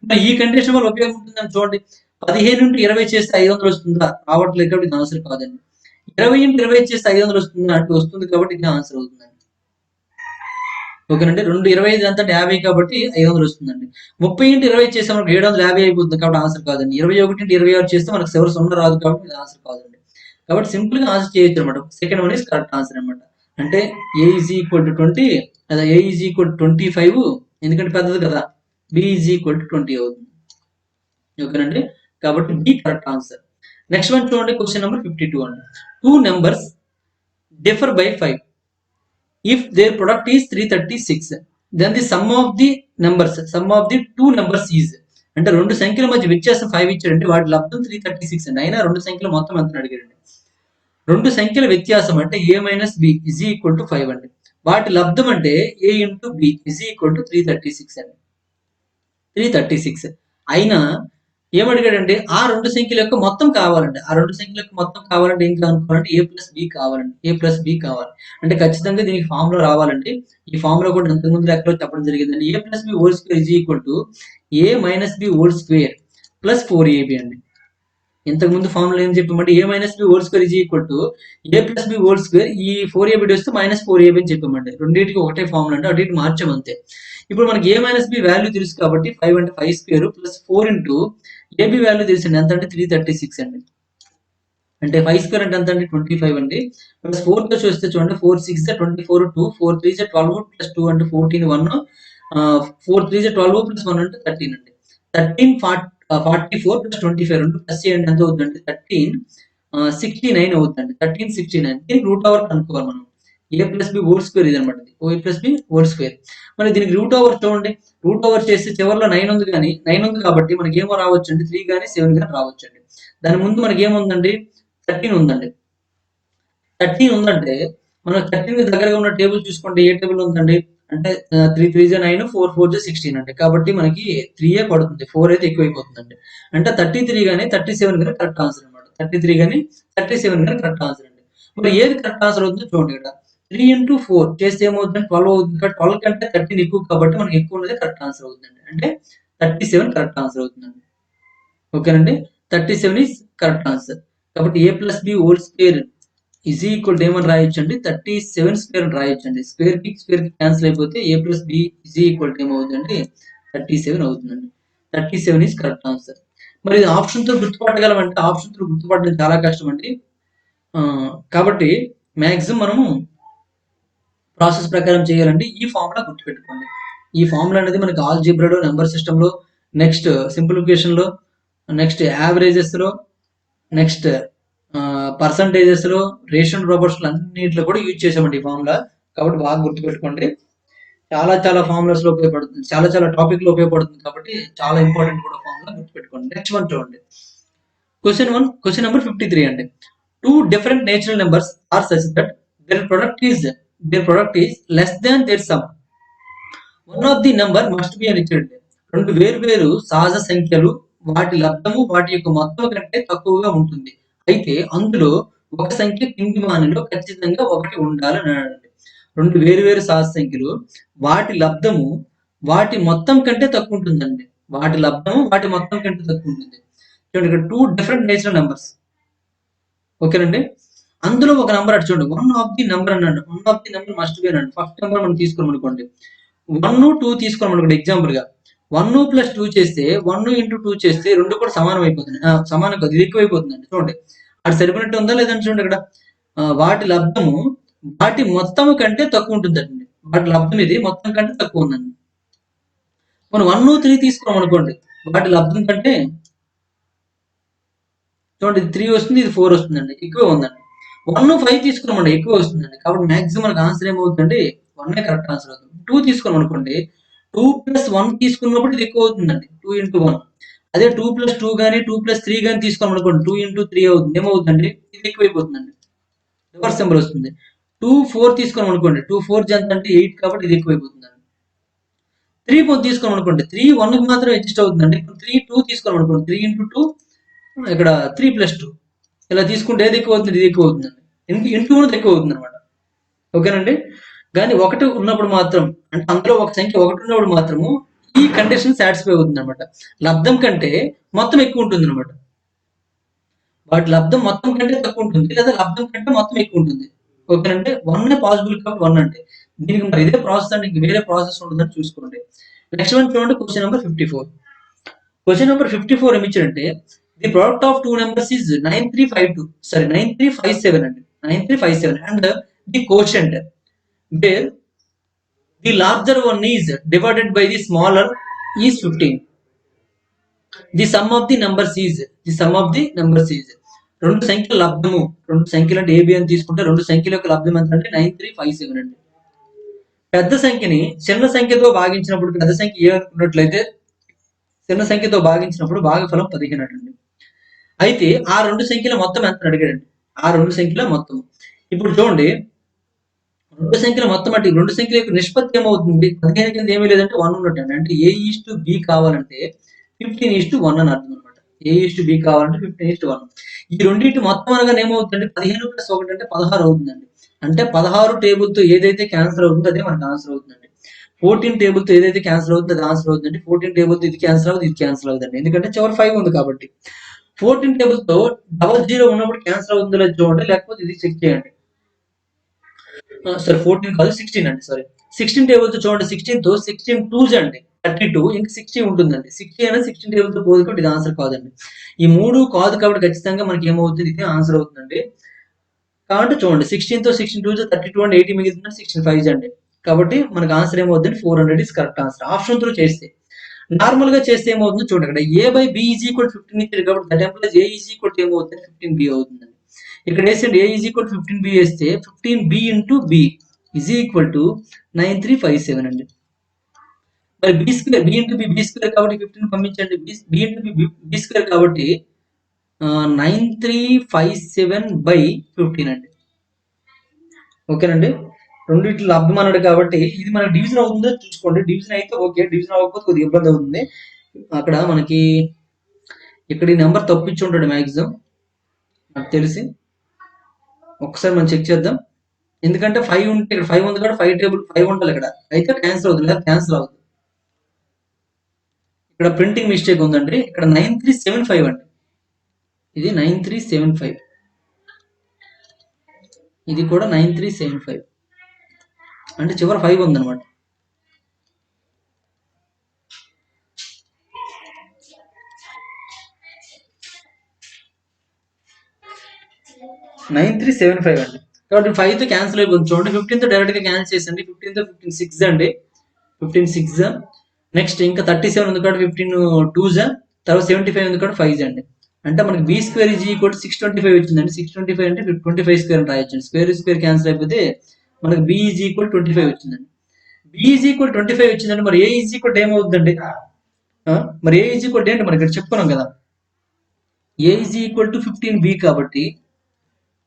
మరి ఈ కండిషన్ వల్ల ఉపయోగం ఉంటుందని చూడండి, 15 నుండి 20 చేస్తే 500 వస్తుందా, రావట్లేదు కాబట్టి ఇది ఆన్సర్ కాదండి. 20 నుండి 20 చేస్తే 500 వస్తుందా అంటే వస్తుంది కాబట్టి ఇది ఆన్సర్ అవుతుందండి. ఓకేనండి. 2 25 ఎంత 50 కాబట్టి 500 వస్తుందండి. 30 ఇంటూ 20 చేస్తే మనకు 750 అయిపోతుంది కాబట్టి ఆన్సర్ కాదండి. 21 ఇంటూ 26 చేస్తే మనకు చివరి 0 రాదు కాబట్టి ఇది ఆన్సర్ కాదండి. కాబట్టి సింపుల్ గా ఆన్సర్ చేయొచ్చు అనమాట. Second one is correct answer అనమాట. అంటే ఏ ఈజ్ ఈక్వల్ టు 20 లేదా ఏ ఈజ్ ఈక్వల్ టు 25, ఎందుకంటే పెద్దది కదా. బి ఈజ్ ఈక్వల్ టు 20 అవుతుంది. ఓకేనండి. కాబట్టి B correct answer. Next one చూడండి, క్వశ్చన్ నెంబర్ 52 అండి. Two numbers differ by 5. If their product is 336, then the sum of the two numbers is, అంటే రెండు సంఖ్యల మధ్య వ్యత్యాసం 5 ఇచ్చారంటే వాటి లబ్ధం 336 అండి. అయినా రెండు సంఖ్యల మొత్తం ఎంత అడిగారండి. రెండు సంఖ్యల వ్యత్యాసం అంటే ఏ minus B is equal to 5 అండి. వాటి లబ్ధం అంటే a into B is equal to 336 అండి. 336 అయినా ఏమడిగాడంటే ఆ రెండు సంఖ్యల యొక్క మొత్తం కావాలండి. ఆ రెండు సంఖ్యల యొక్క మొత్తం కావాలంటే ఏం కనుక్కోవాలంటే ఏ ప్లస్ బి కావాలండి. ఏ ప్లస్ బి కావాలి అంటే ఖచ్చితంగా దీనికి ఫార్ములా రావాలండి. ఈ ఫార్ములా కూడా ఇంతకుముందు లెక్కలో చెప్పడం జరిగిందండి. A plus B whole square is equal to a minus B whole square plus 4ab అండి. ఇంతకుముందు ఫార్ములా ఏం చెప్పామంటే a minus B whole square is equal to A plus B whole square, ఈ 4ab వస్తే మైనస్ 4ab అని చెప్పామండి. రెండింటికి ఒకటే ఫార్ములా అంటే అటు మార్చామంతే. ఇప్పుడు మనకి ఏ మైనస్ బి వాల్యూ తెలుసు కాబట్టి 5 అంటే 5 square plus 4 into A B value తెలిసింది ఎంత అంటే 336 అండి. అంటే 5 స్క్వేర్ అంటే ఎంత అండి 25 అండి. ప్లస్ 4తో చూస్తే చూడండి 4 6 24 2 4 3 12 ప్లస్ 2 అంటే 14 1 4 3 12 ప్లస్ 1 అంటే 13 అండి. 44 ప్లస్ 25 రెండు ప్లస్ చేయండి ఎంత అవుతుందండి 69 అవుతుందండి. 69 దీనికి రూట్ ఓవర్ కనుక్కోవాలి మనం. ఏ ప్లస్ బి హోల్ స్క్వేర్ ఇది అనమాట. ఏ ప్లస్ బి హోల్ స్క్వేర్. మరి దీనికి రూట్ ఓవర్ చూడండి. రూట్ ఓవర్ చేస్తే చివరిలో 9 ఉంది కానీ 9 ఉంది కాబట్టి మనకి ఏమో రావచ్చు అండి 3 కానీ 7 కానీ రావచ్చండి. దాని ముందు మనకి ఏముందండి 13 ఉందండి. 13 ఉందంటే మనం 13 దగ్గరగా ఉన్న టేబుల్ చూసుకోండి. ఏ టేబుల్ ఉందండి? అంటే 3 3 జా 9 4 4 జా 16 అండి. కాబట్టి మనకి 3 పడుతుంది. 4 అయితే ఎక్కువైపోతుందండి. అంటే 33 గాని 37 గాని కరెక్ట్ ఆన్సర్ అనమాట. 33 గాని 37 గాని కరెక్ట్ ఆన్సర్ అండి. మరి ఏది కరెక్ట్ ఆన్సర్ అవుతుందో చూడండి ఇక్కడ. 3 ఇంటూ 4 చేస్తే ఏమవుతుందంటే 12 అవుతుంది. 12 కంటే 13 ఎక్కువ కాబట్టి మనకి ఎక్కువ ఉన్నది కరెక్ట్ ఆన్సర్ అవుతుందండి. అంటే 37 కరెక్ట్ ఆన్సర్ అవుతుందండి. ఓకేనండి. 37 ఈస్ కరెక్ట్ ఆన్సర్. కాబట్టి ఏ plus B whole square is equal to ఏమని రాయొచ్చండి 37 స్క్వేర్ అని రాయొచ్చండి. స్క్వేర్ కి క్యాన్సిల్ అయిపోతే a plus B is equal to ఏమవుతుందండి 37 అవుతుందండి. 37 ఈస్ కరెక్ట్ ఆన్సర్. మరి ఇది ఆప్షన్ తో గుర్తుపట్టగలమంటే ఆప్షన్ తో గుర్తుపట్టడం చాలా కష్టం అండి. కాబట్టి మాక్సిమం మనము ప్రాసెస్ ప్రకారం చేయాలంటే ఈ ఫార్ములా గుర్తుపెట్టుకోండి. ఈ ఫార్ములా అనేది మనకి ఆల్జీబ్రాలో, నెంబర్ సిస్టమ్ లో, నెక్స్ట్ సింప్లిఫికేషన్ లో, నెక్స్ట్ యావరేజెస్ లో, నెక్స్ట్ పర్సంటేజెస్ లో, రేషియో ప్రపోర్షనల్ అన్నింటిలో కూడా యూజ్ చేసామండి ఈ ఫార్ములా. కాబట్టి బాగా గుర్తుపెట్టుకోండి. చాలా చాలా ఫార్ములాస్ లో ఉపయోగపడుతుంది. చాలా చాలా టాపిక్ లో ఉపయోగపడుతుంది కాబట్టి చాలా ఇంపార్టెంట్ కూడా ఫార్ములా గుర్తుపెట్టుకోండి. నెక్స్ట్ వన్ చూడండి. క్వశ్చన్ నెంబర్ 53 అండి. Two different natural numbers are such that their product is less than their sum. One of the number must be an ఇచ్చాడు. రెండు వేరు సహజ సంఖ్యలు వాటి లబ్ధము వాటి యొక్క మొత్తం కంటే తక్కువగా ఉంటుంది. అయితే అందులో ఒక సంఖ్య కింది వానిలో ఖచ్చితంగా ఒకటి ఉండాలని అన్నాడండి. రెండు వేరు సహజ సంఖ్యలు వాటి లబ్ధము వాటి మొత్తం కంటే తక్కువ ఉంటుందండి. వాటి లబ్ధము వాటి మొత్తం కంటే తక్కువ ఉంటుంది. చూడండి ఇక్కడ 2 డిఫరెంట్ నేచురల్ నంబర్స్. ఓకేనండి. అందులో ఒక నంబర్ అటు చూడండి. వన్ ఆఫ్ ది నంబర్ అన్నాడు. One of the number must be అన్నాడు. ఫస్ట్ నంబర్ మనం తీసుకున్నాం అనుకోండి. 1, 2 తీసుకున్నాం అనుకోండి ఎగ్జాంపుల్ గా. 1 ప్లస్ 2 చేస్తే 1 ఇంటూ 2 చేస్తే రెండు కూడా సమానం అయిపోతుంది. సమానం కాదు ఇది ఎక్కువైపోతుందండి. చూడండి. అది సరిపోయినట్టు ఉందా లేదని చూడండి ఇక్కడ. వాటి లబ్ధము వాటి మొత్తం కంటే తక్కువ ఉంటుందండి. వాటి లబ్ధం ఇది మొత్తం కంటే తక్కువ ఉందండి. మనం 1, 3 తీసుకున్నాం అనుకోండి. వాటి లబ్ధం కంటే చూడండి ఇది 3 వస్తుంది, ఇది 4 వస్తుందండి. ఎక్కువ ఉందండి. 1, 5 తీసుకున్నామండి ఎక్కువ వస్తుందండి. కాబట్టి మాక్సిమం మనకు ఆన్సర్ ఏమవుతుందండి 1 కరెక్ట్ ఆన్సర్ అవుతుంది. 2 తీసుకున్నాం అనుకోండి 2 ప్లస్ 1 తీసుకున్నప్పుడు ఇది ఎక్కువ అవుతుందండి. 2 ఇంటూ 1. అదే 2 ప్లస్ 2 కానీ 2 ప్లస్ 3 కానీ తీసుకున్నాం అనుకోండి 2 ఇంటూ 3 అవుతుంది. ఏమవుతుందండి ఇది ఎక్కువైపోతుందండి. రివర్స్ సింబల్ వస్తుంది. 2, 4 తీసుకున్నాం అనుకోండి 2, 4 ఎంత అంటే 8 కాబట్టి ఇది ఎక్కువైపోతుందండి. 3 4 తీసుకున్నాం అనుకోండి 3 1 కి మాత్రం అడ్జస్ట్ అవుతుందండి. ఇప్పుడు 3 2 తీసుకున్నాం అనుకోండి 3 ఇంటూ 2 ఇక్కడ 3 ప్లస్ 2 ఇలా తీసుకుంటే ఏది ఎక్కువ అవుతుంది ఇది ఎక్కువ అవుతుందండి. ఇంటూ కూడా ఎక్కువ అవుతుంది అనమాట. ఓకేనండి. కానీ ఒకటి ఉన్నప్పుడు మాత్రం అంటే అందులో ఒక సంఖ్య ఒకటి ఉన్నప్పుడు మాత్రము ఈ కండిషన్ సాటిస్ఫై అవుతుంది అనమాట. లబ్ధం కంటే మొత్తం ఎక్కువ ఉంటుంది అనమాట. వాటి లబ్ధం మొత్తం కంటే తక్కువ ఉంటుంది లేదా లబ్ధం కంటే మొత్తం ఎక్కువ ఉంటుంది. ఓకేనంటే 1 పాసిబుల్ కాబట్టి 1 అంటే దీనికి మరి ఇదే ప్రాసెస్ అంటే ఇంక వేరే ప్రాసెస్ ఉంటుందని చూసుకోండి. నెక్స్ట్ వన్ చూడండి క్వశ్చన్ నెంబర్ 54. క్వశ్చన్ నెంబర్ 54 ఏమి ఇచ్చారంటే the product of two numbers is 9357 అండి. 9357 and the quotient wear the larger one is divided by the smaller is 15. The sum of the numbers is రెండు సంఖ్యల లబ్ధము రెండు సంఖ్యలు అంటే AB అని తీసుకుంటే రెండు సంఖ్యల యొక్క లబ్ధం ఎంత అంటే 9357 అండి. పెద్ద సంఖ్యని చిన్న సంఖ్యతో భాగించినప్పుడు పెద్ద సంఖ్య ఏ అనుకున్నట్లయితే చిన్న సంఖ్యతో భాగించినప్పుడు భాగఫలం 15 అండి. అయితే ఆ రెండు సంఖ్యల మొత్తం ఎంత అడిగాడండి. ఆ రెండు సంఖ్యల మొత్తం. ఇప్పుడు చూడండి రెండు సంఖ్యల మొత్తం అంటే రెండు సంఖ్యల యొక్క నిష్పత్తి ఏమవుతుంది 15 కింద ఏమీ లేదంటే 1 ఉన్నట్టు అంటే A:B కావాలంటే 15:1 అని అర్థం అనమాట. A:B కావాలంటే 15:1. ఈ రెండింటి మొత్తం అనగా ఏమవుతుందంటే 15 ప్లస్ 1 అంటే 16 అవుతుందండి. అంటే 16 టేబుల్ తో ఏదైతే క్యాన్సర్ అవుతుందో అదే మనకు ఆన్సర్ అవుతుందండి. 14 టేబుల్ తో ఏదైతే క్యాన్సర్ అవుతుందో అది ఆన్సర్ అవుతుందండి. 14 టేబుల్ తో ఇది క్యాన్సర్ అవుతుంది ఇది క్యాన్సర్ అవుతుందండి. ఎందుకంటే చివరి 5 ఉంది కాబట్టి. 14 టేబుల్ తో 00 ఉన్నప్పుడు క్యాన్సర్ అవుతుందో లేదో చూడండి లేకపోతే ఇది చెక్ చేయండి. సారీ 14 కాదు 16 అండి సారీ 16 టేబుల్ తో చూడండి 16 తో 16 2s అండి 32 ఇంకా 60 ఉంటుందండి. 60 అనేది 16 టేబుల్తో పోదు కాబట్టి ఇది ఆన్సర్ కాదండి. ఈ 3 కాదు కాబట్టి ఖచ్చితంగా మనకి ఏమవుతుంది, ఇది ఆన్సర్ అవుతుందండి. కాబట్టి చూడండి 16తో 16 32 అండ్ 80 మిగిలిన 65 అండి. కాబట్టి మనకు ఆన్సర్ ఏమవుతుంది, 400 is correct answer. Option through చేస్తే నార్మల్ గా చేస్తే ఏమవుతుందో చూడండి, ఇక్కడ A by B is equal 15 ఇచ్చారు కాబట్టి that implies A is equal ఏమవుతుంది 15 బి అవుతుందండి. ఇక్కడ వేసండి ఏ ఈజ్ ఈక్వల్ 15 బి వేస్తే 15 B into B is equal to 9357 అండి. మరి B square B into B square కాబట్టి 15 పంపించండి. బి ఇంటూ బి స్క్వేర్ కాబట్టి 9357/15 అండి. ఓకేనండి. రెండిట్లో లబ్ధం అన్నాడు కాబట్టి ఇది మనకి డివిజన్ అవుతుందో చూసుకోండి. డివిజన్ అయితే ఓకే, డివిజన్ అవ్వకపోతే కొద్దిగా ఇబ్బంది అవుతుంది. అక్కడ మనకి ఇక్కడ ఈ నెంబర్ తప్పించి ఉంటాడు మ్యాక్సిమం నాకు తెలిసి. ఒకసారి మనం చెక్ చేద్దాం. ఎందుకంటే 5 ఉంటే ఇక్కడ 5 ఉంది కాబట్టి 5 టేబుల్ 5 ఉండాలి ఇక్కడ. అయితే క్యాన్సిల్ అవుతుంది, లేదా క్యాన్సిల్ అవుతుంది. ఇక్కడ ప్రింటింగ్ మిస్టేక్ ఉందండి. ఇక్కడ 9375 అండి. ఇది 9375, ఇది కూడా 9375 అంటే చివరి 5 ఉందన్నమాట. (9375) అండి. కాబట్టి 5తో క్యాన్సిల్ అయిపోతుంది చూడండి. 15తో డైరెక్ట్ గా క్యాన్సిల్ చేసండి. 15తో 15 6 అండి. 15 6. నెక్స్ట్ ఇంకా 37 ఉంది కాబట్టి 15 2 తర్వాత 75 ఉంది కాబట్టి 5 అండి. అంటే మనకి బి స్క్వేర్ ఈజ్ ఈక్వల్ 625 వచ్చిందండి. 625 అంటే 25 స్క్వేర్ అని రాయొచ్చు. స్క్వేర్ క్యాన్సిల్ అయిపోతే మనకి బి ఈజ్ ఈక్వల్ 25 వచ్చిందండి. బి ఈజ్ ఈక్వల్ 25 వచ్చిందండి. మరి ఏ ఈజ్ ఈక్వల్ ఏమవుతుందండి, మరి ఏ ఈజ్ ఈక్వల్ ఏంటి మనకి ఇక్కడ చెప్పుకున్నాం కదా, ఏ ఈజ్ ఈక్వల్ టు 15 బి కాబట్టి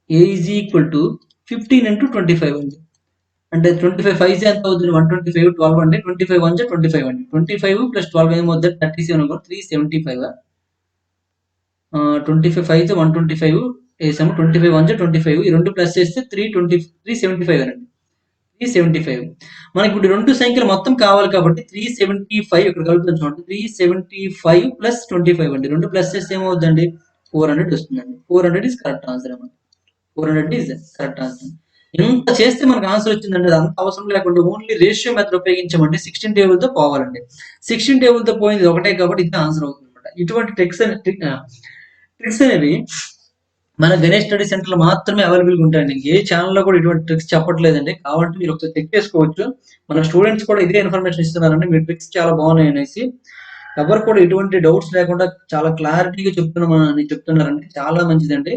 ఏ ఈజ్ ఈక్వల్ టు 15 ఇంటూ 25 అండి. అంటే 25 5 ఎంత అవుతుంది, 125 12 అండి. 25 1 25 అండి. 25 ప్లస్ 12 ఏమవుతుంది 37 375. 25 5 125 వేసాము. 25 1 25 ఈ రెండు ప్లస్ చేస్తే 375 అండి. 375. మనకి ఇప్పుడు రెండు సంఖ్యలు మొత్తం కావాలి కాబట్టి 375 ఇక్కడ కలుపుతాం చూడండి. 375 ప్లస్ 25 అండి. రెండు ప్లస్ చేస్తే ఏమవుతుందండి 400 వస్తుందండి. 400 ఇస్ కరెక్ట్ ఆన్సర్ అన్నమాట. 400 ఇస్ కరెక్ట్ ఆన్సర్. ఎంత చేస్తే మనకు ఆన్సర్ వచ్చిందండి, అంత అవసరం లేకుండా ఓన్లీ రేషియో మెథడ్ ఉపయోగించమంటే 16 టేబుల్ తో పోవాలండి. 16 టేబుల్ తో పోయింది ఒకటే కాబట్టి ఇది ఆన్సర్ అవుతుంది అనమాట. ఇటువంటి ట్రిక్స్ అనేవి మన గణేష్ స్టడీ సెంటర్ లో మాత్రమే అవైలబుల్ గా ఉంటాయండి. ఏ ఛానల్లో కూడా ఇటువంటి ట్రిక్స్ చెప్పట్లేదండి. కాబట్టి మీరు ఒకసారి చెక్ చేసుకోవచ్చు. మన స్టూడెంట్స్ కూడా ఇదే ఇన్ఫర్మేషన్ ఇస్తున్నారండి, మీ ట్రిక్స్ చాలా బాగున్నాయి అనేసి. ఎవరు కూడా ఎటువంటి డౌట్స్ లేకుండా చాలా క్లారిటీగా చెప్తున్నారండి. చాలా మంచిదండి.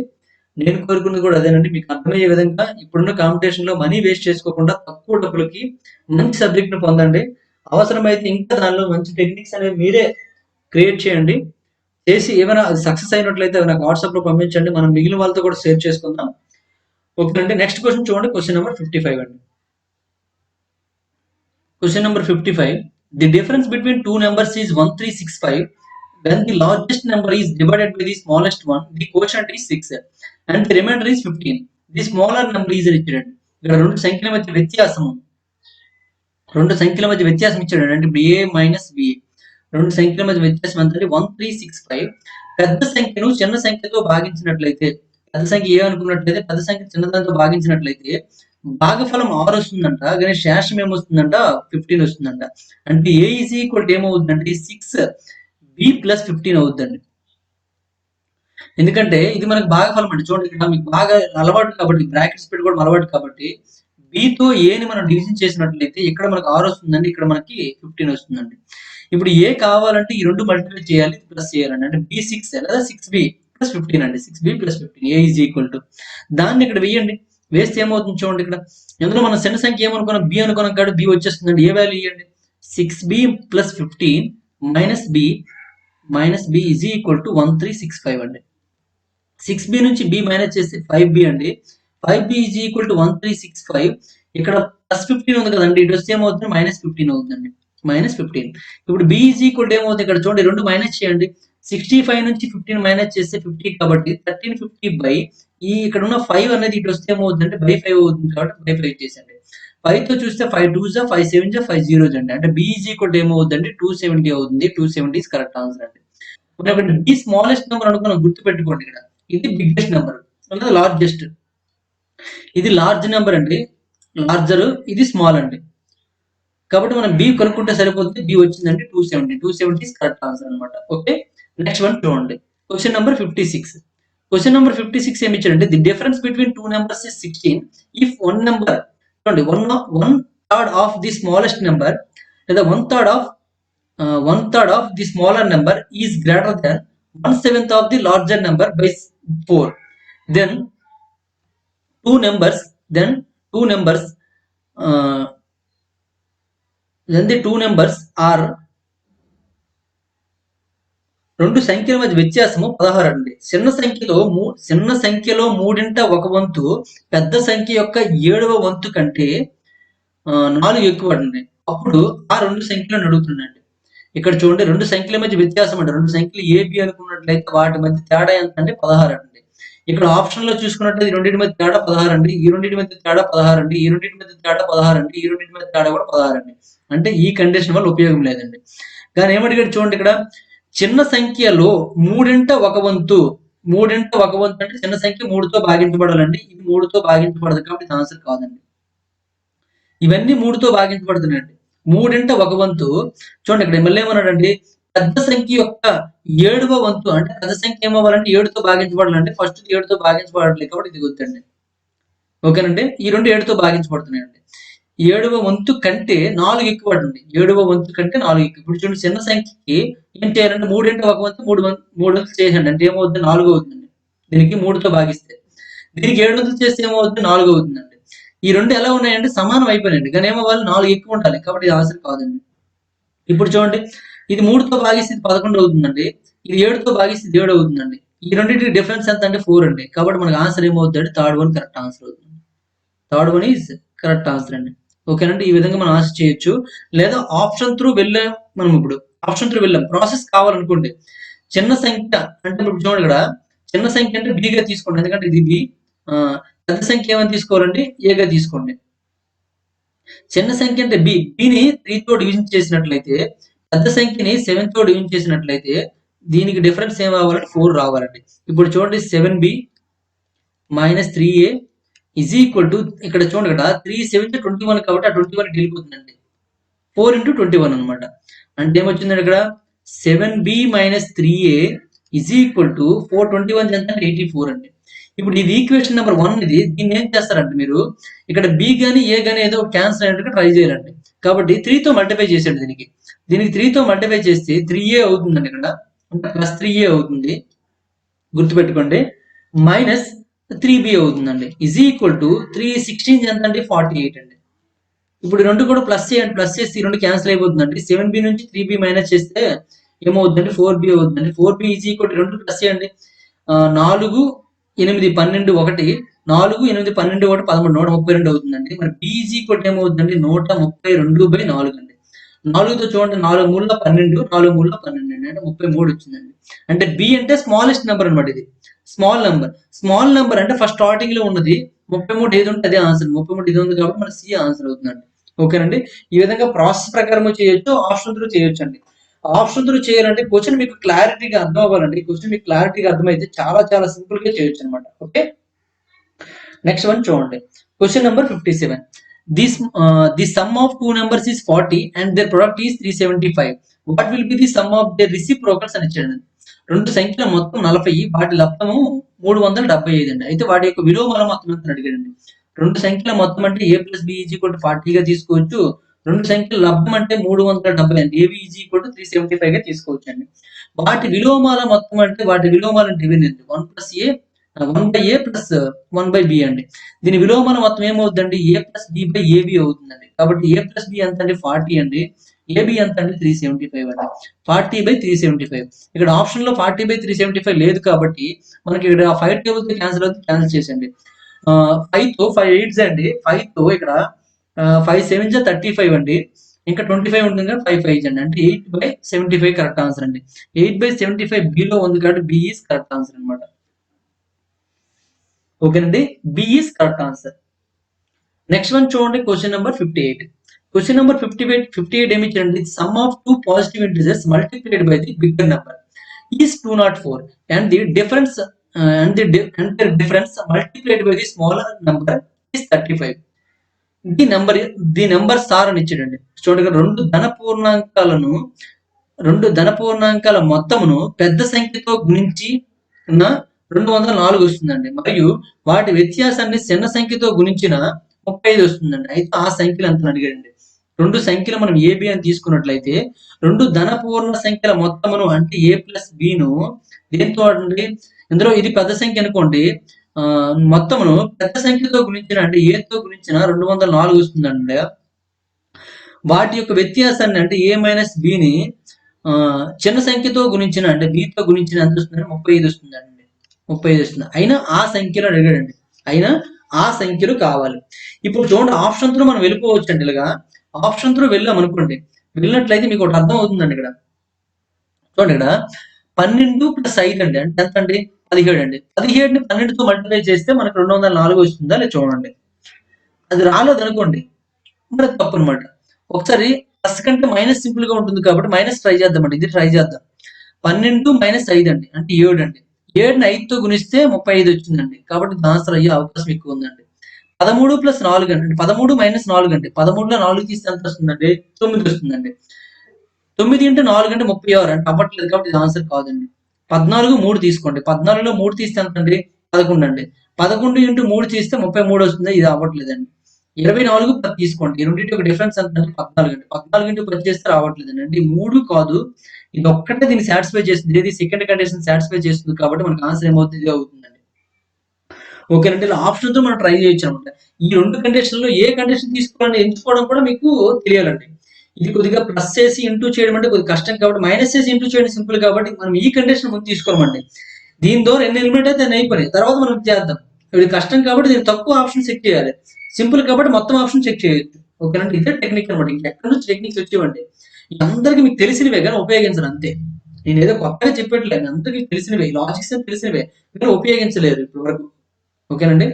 నేను కోరుకున్నది కూడా అదేనండి. మీకు అర్థమయ్యే విధంగా ఇప్పుడున్న కాంపిటీషన్ లో మనీ వేస్ట్ చేసుకోకుండా తక్కువ డబ్బులకి మంచి సబ్జెక్ట్ ను పొందండి. అవసరమైతే ఇంకా దానిలో మంచి టెక్నిక్స్ అనేవి మీరే క్రియేట్ చేయండి. చేసి ఏమైనా సక్సెస్ అయినట్లయితే నాకు వాట్సాప్ లో పంపించండి. మనం మిగిలిన వాళ్ళతో కూడా షేర్ చేసుకుందాం. ఓకే అండి. నెక్స్ట్ క్వశ్చన్ చూడండి. క్వశ్చన్ నెంబర్ 55 అండి. Question number 55. The difference between two numbers is 1365. When the largest number is divided by the smallest one, the quotient is 6 and the remainder is 15. The smaller number is written. ఇక్కడ రెండు సంఖ్యల మధ్య వ్యత్యాసం ఇచ్చాడు అంటే BA minus BA. రెండు సంఖ్యల మధ్య వ్యత్యాసం ఎంత అంటే 1365. పెద్ద సంఖ్యను చిన్న సంఖ్యతో భాగించినట్లయితే, పెద్ద సంఖ్య ఏ అనుకున్నట్లయితే పెద్ద సంఖ్య చిన్నదాంతో భాగించినట్లయితే భాగఫలం 6 వస్తుందంట, కానీ శేషం ఏమొస్తుందంట 15 వస్తుందంట. అంటే ఏ ఈజ్ ఈక్వల్ ఏమవుతుందంటే 6 బి ప్లస్ 15 అవుతుందండి. ఎందుకంటే ఇది మనకు భాగఫలం అండి. చూడండి ఇక్కడ మీకు బాగా అలవాటు కాబట్టి, బ్రాకెట్స్ పెట్టుకోవడం అలవాటు కాబట్టి బితో ఏని మనం డివిజన్ చేసినట్లయితే ఇక్కడ మనకు 6 వస్తుందండి, ఇక్కడ మనకి 15 వస్తుందండి. ఇప్పుడు ఏ కావాలంటే ఈ రెండు మల్టిప్లై చేయాలి, ప్లస్ చేయాలండి. అంటే B6 లేదా 6B ప్లస్ 15 అండి. 6B plus 15 A is equal to దాన్ని ఇక్కడ వేయండి. వేస్తే ఏమవుతుంది చూడండి. ఇక్కడ ఎందులో మనం చిన్న సంఖ్య ఏమనుకున్నాం బి అనుకున్నాం కాబట్టి బి వచ్చేస్తుందండి. ఏ వాల్యూ ఇవ్వండి 6B plus 15 minus B is equal to 1365 అండి. 6B నుంచి బి మైనస్ చేస్తే 5B అండి. 5B is equal to 1365. ఇక్కడ ప్లస్ 15 ఉంది కదండి, ఇటు వస్తే ఏమవుతుంది -15 అవుతుందండి. -15. ఇప్పుడు B ఈజ్ ఈక్వల్ ఏమవుతుంది ఇక్కడ చూడండి, రెండు మైనస్ చేయండి. 65 నుంచి 15 మైనస్ చేస్తే 50 కాబట్టి 1350 బై ఈ ఇక్కడ ఉన్న 5 అనేది ఇటు వస్తే ఏమవుతుందంటే బై 5 అవుతుంది కాబట్టి బై 5 చేసండి. 5 తో చూస్తే 5 2 5 7 5 0 అండి. అంటే B ఈజ్ ఈక్వల్ ఏమవుతుందంటే 270 అవుతుంది. 270 ఇస్ కరెక్ట్ ఆన్సర్ అండి. బి స్మాలెస్ట్ నెంబర్ అనుకున్న గుర్తుపెట్టుకోండి. ఇక్కడ ఇది బిగ్గెస్ట్ నెంబర్, అన్నది లార్జెస్ట్. ఇది లార్జ్ నెంబర్ అండి, లార్జర్. ఇది స్మాల్ అండి. కాబట్టి మనం బి కనుక్కుంటే సరిపోతుంది. బి వచ్చిందంటే 270. 270 ఇస్ కరెక్ట్ ఆన్సర్ అనమాట. ఓకే, నెక్స్ట్ వన్ చూడండి. Question number 56. క్వశ్చన్ నెంబర్ 56 ఏమి ఇచ్చారంటే the difference between two numbers is 16 if one number చూడండి one third of the smallest number లేదా one third of the smaller number is greater than 1/7 of the larger number by 4. Then two numbers then two numbers uh, then the two numbers are రెండు సంఖ్యల మధ్య వ్యత్యాసము 16 అండి. చిన్న సంఖ్యలో మూడింట ఒక వంతు పెద్ద సంఖ్య యొక్క 7వ వంతు కంటే 4 ఎక్కువ అండి. అప్పుడు ఆ రెండు సంఖ్యలను అడుగుతుందండి. ఇక్కడ చూడండి, రెండు సంఖ్యల మధ్య వ్యత్యాసం అంటే రెండు సంఖ్యలు ఏబి అనుకున్నట్లయితే వాటి మధ్య తేడా ఎంత అంటే 16 అండి. ఇక్కడ ఆప్షన్ లో చూసుకున్నట్లయితే ఈ రెండింటి మధ్య తేడా 16 అండి, ఈ రెండింటి మధ్య తేడా 16 అండి, ఈ రెండింటి మధ్య తేడా 16 అండి, ఈ రెండింటి మధ్య తేడా కూడా 16 అండి. అంటే ఈ కండిషన్ వల్ల ఉపయోగం లేదండి. కానీ ఏమడిగాడు చూడండి, ఇక్కడ చిన్న సంఖ్యలో మూడింట ఒక వంతు అంటే చిన్న సంఖ్య 3తో భాగించబడాలండి. ఇది 3తో భాగించబడదు కాబట్టి ఇది ఆన్సర్ కాదండి. ఇవన్నీ 3తో భాగించబడుతున్నాయండి. మూడింట ఒక వంతు చూడండి, ఇక్కడ మళ్ళీ ఏమన్నాడండి, పెద్ద సంఖ్య యొక్క 7వ వంతు అంటే పెద్ద సంఖ్య ఏమవ్వాలంటే 7తో భాగించబడాలంటే ఫస్ట్ 7తో భాగించబడట్లేదు కాబట్టి ఇది గుర్తండి. ఓకేనండి, ఈ రెండు 7తో భాగించబడుతున్నాయండి. 7వ వంతు కంటే 4 ఎక్కువ పడుతుంది. 7వ వంతు కంటే 4 ఎక్కువ. ఇప్పుడు చూడండి, చిన్న సంఖ్యకి ఏం చేయాలంటే మూడింట ఒక వంతు 3 వంతులు చేయండి అంటే ఏమవుతుంది, 4 అవుతుందండి. దీనికి 3తో భాగిస్తే, దీనికి 7 వంతులు చేస్తే ఏమవుతుంది, 4 అవుతుందండి. ఈ రెండు ఎలా ఉన్నాయంటే సమానం అయిపోయినాయండి, కానీ ఏమవ్వాలి, 4 ఎక్కువ ఉండాలి కాబట్టి ఇది ఆన్సర్ కాదండి. ఇప్పుడు చూడండి, ఇది 3తో భాగిస్తే 11 అవుతుందండి, ఇది 7తో భాగిస్తే 7 అవుతుందండి. ఈ రెండింటికి డిఫరెన్స్ ఎంత అంటే 4 అండి. కాబట్టి మనకు ఆన్సర్ ఏమవుతుంది, థర్డ్ వన్ కరెక్ట్ ఆన్సర్ అవుతుంది. Third one is correct answer అండి. ఓకేనండి, ఈ విధంగా మనం ఆన్సర్ చేయొచ్చు. లేదా ఆప్షన్ త్రూ వెళ్ళాం, మనం ఇప్పుడు ఆప్షన్ త్రూ వెళ్ళాం, ప్రాసెస్ కావాలనుకోండి. చిన్న సంఖ్య అంటే ఇప్పుడు చూడండి, ఇక్కడ చిన్న సంఖ్య అంటే బిగా తీసుకోండి, ఎందుకంటే ఇది బి. పెద్ద సంఖ్య ఏమని తీసుకోవాలండి, ఏగా తీసుకోండి. చిన్న సంఖ్య అంటే బిని 3తో డివిజన్ చేసినట్లయితే, పెద్ద సంఖ్యని 7తో డివిజన్ చేసినట్లయితే దీనికి డిఫరెన్స్ ఏం రావాలంటే 4 రావాలండి. ఇప్పుడు చూడండి, 7b minus 3a is equal to, ఇక్కడ చూడండి, ఇక్కడ 3 7 21 కాబట్టి ఆ 21 వెళ్ళిపోతుందండి. 4 into 21 అనమాట. అంటే ఏమొచ్చిందండి, ఇక్కడ 7b minus 3a is equal to 421 ఎంత అంటే 84 అండి. ఇప్పుడు ఇది ఈక్వేషన్ నెంబర్ 1 ఇది. దీన్ని ఏం చేస్తారంటే మీరు ఇక్కడ బి గానీ ఏ గానీ ఏదో క్యాన్సిల్ అయినట్టుగా ట్రై చేయాలండి. కాబట్టి 3తో మల్టిప్లై చేసాడు దీనికి 3తో మల్టిప్లై చేస్తే 3a అవుతుందండి. ఇక్కడ ప్లస్ 3a అవుతుంది, గుర్తుపెట్టుకోండి. మైనస్ 3b అవుతుందండి. ఈజ్ ఈక్వల్ టు 316 ఎంత అంటే 48 అండి. ఇప్పుడు రెండు కూడా ప్లస్ చేయండి, ప్లస్ చేస్తే ఈ రెండు క్యాన్సిల్ అయిపోతుందండి. 7b నుంచి 3b మైనస్ చేస్తే ఏమవుతుందండి, 4b అవుతుందండి. 4b ఈజ్ ఈక్వల్ టు రెండు ప్లస్ చేయండి, 4 8 12 1 4 8 12 1 13 132 అవుతుందండి. మరి b ఈజ్ ఈక్వల్ టు ఏమవుతుందండి, 132/4 అండి. 4తో చూడండి, 4 3 12, 4 3 12 అండి, అంటే 33 వచ్చిందండి. అంటే b అంటే స్మాలెస్ట్ నెంబర్ అనమాట. ఇది స్మాల్ నెంబర్ అంటే ఫస్ట్ స్టార్టింగ్ లో ఉన్నది 33 ఏది ఉంటే అదే ఆన్సర్. 33 ఇది ఉంది కాబట్టి మన సి ఆన్సర్ అవుతుందండి. ఓకేనండి, ఈ విధంగా ప్రాసెస్ ప్రకారం చేయొచ్చు, ఆప్షన్ త్రూ చేయొచ్చు అండి. ఆప్షన్ త్రూ చేయాలంటే క్వశ్చన్ మీకు క్లారిటీగా అర్థం అవ్వాలండి. క్వశ్చన్ మీకు క్లారిటీగా అర్థమైతే చాలా చాలా సింపుల్ గా చేయొచ్చు అనమాట. ఓకే, నెక్స్ట్ వన్ చూడండి. Question number 57. The sum of two numbers is 40 and their product is 375. What will be the sum of their reciprocals అని ఇచ్చాడు. రెండు సంఖ్యల మొత్తం 40, వాటి లబ్ధము 375 అండి. అయితే వాటి యొక్క విలోమాల మొత్తం ఎంత అడిగాడండి. రెండు సంఖ్యల మొత్తం అంటే a plus B is equal to 40 గా తీసుకోవచ్చు. రెండు సంఖ్యల లబ్ధం అంటే 370 అండి, ఏబి ఈజ్ ఈక్వల్ టు 375 గా తీసుకోవచ్చు అండి. వాటి విలోమాల మొత్తం అంటే వాటి విలోమాల ఇవన్నీ 1 ప్లస్ ఏ 1/a ప్లస్ 1/b అండి. దీని విలోమాల మొత్తం ఏమవుతుందండి, a plus B by A B అవుతుందండి. కాబట్టి a ప్లస్ బి ఎంత అండి 40 అండి, ఏబి ఎంత అండి 375 అండి. 40/375. ఇక్కడ ఆప్షన్ లో 40/375 లేదు కాబట్టి మనకి ఇక్కడ 5 టేబుల్ క్యాన్సిల్ అవుతుంది, క్యాన్సిల్ చేసండి. 5 తో 5 8 అండి, 5 తో ఇక్కడ 5 7 35 అండి, ఇంకా 25 ఉంటుంది కదా, 5 5 అండి, అంటే 8/75 కరెక్ట్ ఆన్సర్ అండి. 8/75 బిలో ఉంది కాబట్టి బి ఈస్ కరెక్ట్ ఆన్సర్ అనమాట. ఓకేనండి, B is correct answer. Next one చూడండి, క్వశ్చన్ నెంబర్ 58. క్వశ్చన్ నెంబర్ 58 ఏమి ఇచ్చారండి, sum of two positive integers multiplied by the bigger number is 204 and the difference difference multiplied by the smaller number is 35. The numbers are అని ఇచ్చాడండి. చూడండి ఇక్కడ రెండు ధన పూర్ణాంకాల మొత్తమును పెద్ద సంఖ్యతో గుణించి 204 వస్తుందండి. మరియు వాటి వ్యత్యాసాన్ని చిన్న సంఖ్యతో గుణించిన 35 వస్తుందండి. అయితే ఆ సంఖ్యలు ఎంత అడిగాడండి. రెండు సంఖ్యలు మనం ఏబి అని తీసుకున్నట్లయితే రెండు ధన పూర్ణ సంఖ్యల మొత్తమును అంటే ఏ ప్లస్ బిను దేంతో అండి, ఇందులో ఇది పెద్ద సంఖ్య అనుకోండి, మొత్తమును పెద్ద సంఖ్యతో గుణించిన అంటే ఏతో గుణించిన 204 వస్తుందండి. వాటి యొక్క వ్యత్యాసాన్ని అంటే ఏ మైనస్ బిని చిన్న సంఖ్యతో గుణించిన అంటే బితో గుణించిన ఎంత వస్తుందంటే 35 వస్తుందండి. 35 వస్తుంది. అయినా ఆ సంఖ్యలు అడిగాడండి. అయినా ఆ సంఖ్యలు కావాలి. ఇప్పుడు చూడండి ఆప్షన్ తో మనం వెళ్ళిపోవచ్చు అండి. ఇలాగా ఆప్షన్ తో వెళ్ళాం అనుకోండి, వెళ్ళినట్లయితే మీకు ఒకటి అర్థం అవుతుందండి. ఇక్కడ చూడండి, ఇక్కడ 12 + 5 అండి అంటే ఎంత అండి 17 అండి. 17ని 12తో మల్టిప్లై చేస్తే మనకు 204 వస్తుందా లేదా చూడండి. అది రాలేదు అనుకోండి, మరి తప్పు అనమాట. ఒకసారి ప్లస్ కంటే మైనస్ సింపుల్ గా ఉంటుంది కాబట్టి మైనస్ ట్రై చేద్దామండి. ఇది ట్రై చేద్దాం. 12 - 5 అండి అంటే 7 అండి. 7ని 5తో గుణిస్తే 35 వచ్చిందండి. కాబట్టి ఇది ఆన్సర్ అయ్యే అవకాశం ఎక్కువ ఉందండి. 13 + 4 అండి 13 - 4 అండి. 13లో 4 తీస్తే ఎంత వస్తుందండి 9 వస్తుందండి. 9 × 4 అంటే 36 అంటే అవ్వట్లేదు కాబట్టి ఇది ఆన్సర్ కాదండి. 14 3 తీసుకోండి. 14లో 3 తీస్తే ఎంత అండి 11 అండి. 11 × 3 తీస్తే 33 వస్తుంది. ఇది అవ్వట్లేదండి. 24 10 తీసుకోండి. ఈ రెండింటి యొక్క డిఫరెన్స్ ఎంత అంటే 14 అండి. 14 × 10 చేస్తే రావట్లేదండి. అంటే ఈ 3 కాదు, ఇది ఒక్కటే దీన్ని సాటిస్ఫై చేస్తుంది. ఇది సెకండ్ కండిషన్ సాటిస్ఫై చేస్తుంది కాబట్టి మనకు ఆన్సర్ ఏమవుతుంది ఇది అవుతుందండి. ఓకేనండి. ఇలా ఆప్షన్‌తో మనం ట్రై చేయొచ్చు అనమాట. ఈ 2 కండిషన్‌లో ఏ కండిషన్ తీసుకోవాలని ఎంచుకోవడం కూడా మీకు తెలియాలండి. ఇది కొద్దిగా ప్లస్ చేసి ఇంటూ చేయడం అంటే కొద్దిగా కష్టం కాబట్టి మైనస్ చేసి ఇంటూ చేయడం సింపుల్ కాబట్టి మనం ఈ కండిషన్ ముందు తీసుకోమండి. దీని ద్వారా ఎన్ని ఎలిమినేట్ అయితే అన్ని అయిపోయినాయి. తర్వాత మనం చేద్దాం. ఇది కష్టం కాబట్టి దీనికి తక్కువ ఆప్షన్ చెక్ చేయాలి. సింపుల్ కాబట్టి మొత్తం ఆప్షన్ చెక్ చేయొచ్చు. ఓకేనండి. ఇదే టెక్నిక్ అనమాట. ఇంకెక్కడి నుంచి టెక్నిక్స్ వచ్చేవండి. అందరికీ మీకు తెలిసినవే కానీ ఉపయోగించరు అంతే. నేనేదో కొత్తగా చెప్పట్లేదు. అందరికీ తెలిసినవే. లాజిక్స్ తెలిసినవే. కానీ ఉపయోగించలేరు ఇప్పటి వరకు. ఓకేనండి.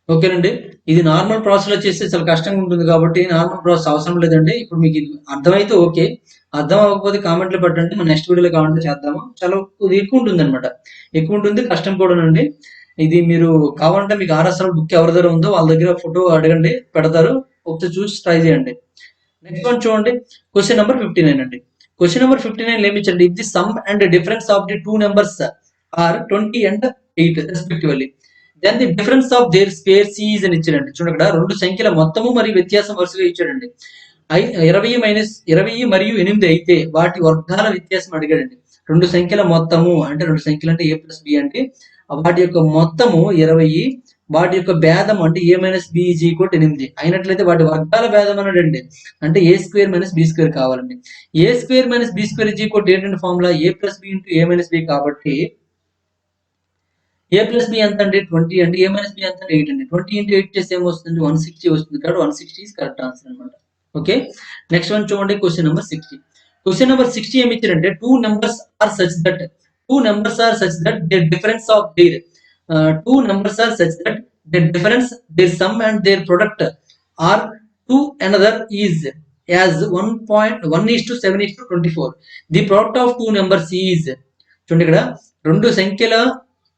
ఓకేనండి. ఇది నార్మల్ ప్రాసెస్‌లో చేస్తే చాలా కష్టంగా ఉంటుంది కాబట్టి నార్మల్ ప్రాసెస్ అవసరం లేదండి. ఇప్పుడు మీకు ఇది అర్థమైతే ఓకే. అర్థం అవ్వకపోతే కామెంట్‌లో పెట్టండి. మనం నెక్స్ట్ వీడియోలో కావాలంటే చేద్దాము. చాలా కొద్దిగా ఎక్కువ ఉంటుందన్నమాట. ఎక్కువ ఉంటుంది, కష్టం కూడానండి. ఇది మీరు కావాలంటే మీకు ఆర్ఎస్ఆర్ బుక్ ఎవరి దగ్గర ఉందో వాళ్ళ దగ్గర ఫోటో అడగండి, పెడతారు. ఒకసారి చూసి ట్రై చేయండి. నెక్స్ట్ వన్ చూడండి. క్వెషన్ నంబర్ 59 అండి. క్వెషన్ నంబర్ 59 ఏమి ఇచ్చారండి? If the sum and difference of the 2 numbers are 20 and 8 respectively, then the difference of their squares is అని ఇచ్చాడండి. చూడండి, ఇక్కడ రెండు సంఖ్యల మొత్తము మరియు వ్యత్యాసం వరుసగా ఇచ్చాడండి. 20 మరియు 8 అయితే వాటి వర్గాల వ్యత్యాసం అడిగాడండి. రెండు సంఖ్యల మొత్తము అంటే రెండు సంఖ్యలు అంటే ఏ ప్లస్ బి అంటే వాటి యొక్క మొత్తము 20, వాటి యొక్క భేదం అంటే ఏ minus B is equal to 8 అయినట్లయితే వాటి వర్గాల భేదం అన్నాడండి. అంటే A square minus B square కావాలండి. A square minus B square is equal to ఏంటంటే formula A plus B into A minus B కాబట్టి ఏ ప్లస్ బి ఎంత అండి 20 అండి. ఏ మైనస్ బి ఎంత అంటే 8 అండి. 20 × 8 చేస్తే ఏమొస్తుంది 160 వస్తుంది కాబట్టి 160 ఈజ్ కరెక్ట్ ఆన్సర్ అనమాట. ఓకే. నెక్స్ట్ వన్ చూడండి. Question number 60. క్వశ్చన్ నెంబర్ 60 ఏమి ఇచ్చారంటే two numbers are such that their difference of their two numbers are such that their difference, their sum and their product are to another is as 1:7:24. The product of two numbers is, చూడండి ఇక్కడ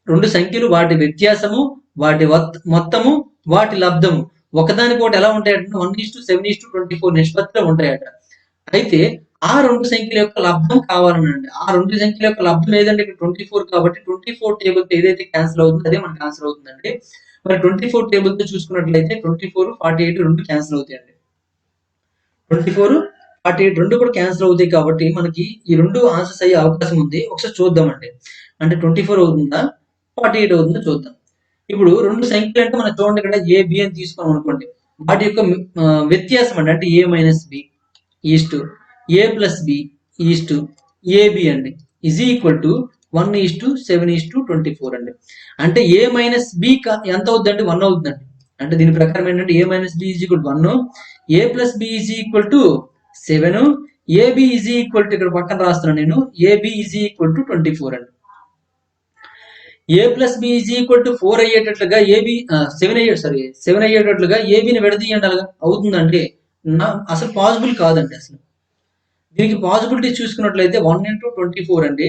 రెండు సంఖ్యలు వాటి వ్యత్యాసము, వాటి మొత్తము, వాటి లబ్ధము ఒకదానికొకటి ఎలా ఉంటాయంటే 1:7:24 నిష్పత్తిలో ఉంటాయట. అయితే ఆ రెండు సంఖ్యల యొక్క లబ్ధం కావాలనండి. ఆ రెండు సంఖ్యల యొక్క లబ్ధం ఏదంటే ఇక్కడ 24 కాబట్టి 24 టేబుల్‌తో ఏదైతే క్యాన్సిల్ అవుతుందో అదే మనకు ఆన్సర్ అవుతుందండి. మరి 24 టేబుల్‌తో చూసుకున్నట్లయితే 24, 48 రెండు క్యాన్సిల్ అవుతాయండి. 24, 48 రెండు కూడా క్యాన్సిల్ అవుతాయి కాబట్టి మనకి ఈ రెండు ఆన్సర్స్ అయ్యే అవకాశం ఉంది. ఒకసారి చూద్దామండి. అంటే 24 అవుతుందా? 48 అవుతుందా చూద్దాం. ఇప్పుడు రెండు సంఖ్యలు అంటే మనం చూడండి ఇక్కడ ఏ, బి అని తీసుకున్నాం అనుకోండి. వాటి యొక్క వ్యత్యాసం అండి. అంటే ఏ మైనస్ బి ఈస్టు ఏ ప్లస్ బి ఈస్టు ఏబి అండి ఈజ్ ఈక్వల్ టు 1:7:24 అండి. అంటే ఏ మైనస్ బి ఎంత అవుతుందండి 1 అవుతుందండి. అంటే దీని ప్రకారం ఏంటంటే A minus B is equal to 1, A plus B is equal to 7, AB is equal to ఇక్కడ పక్కన రాస్తున్నాను నేను, ఏబి ఈజ్ ఈక్వల్ టు 24 అండి. A plus B is equal to 4 అయ్యేటట్లుగా ఏబి 7 అయ్యేటట్లుగా ఏబిని విడదీయండి. అలాగా అవుతుందండి. అసలు పాసిబుల్ కాదండి. అసలు దీనికి పాసిబిలిటీ చూసుకున్నట్లయితే 1 × 24 అండి.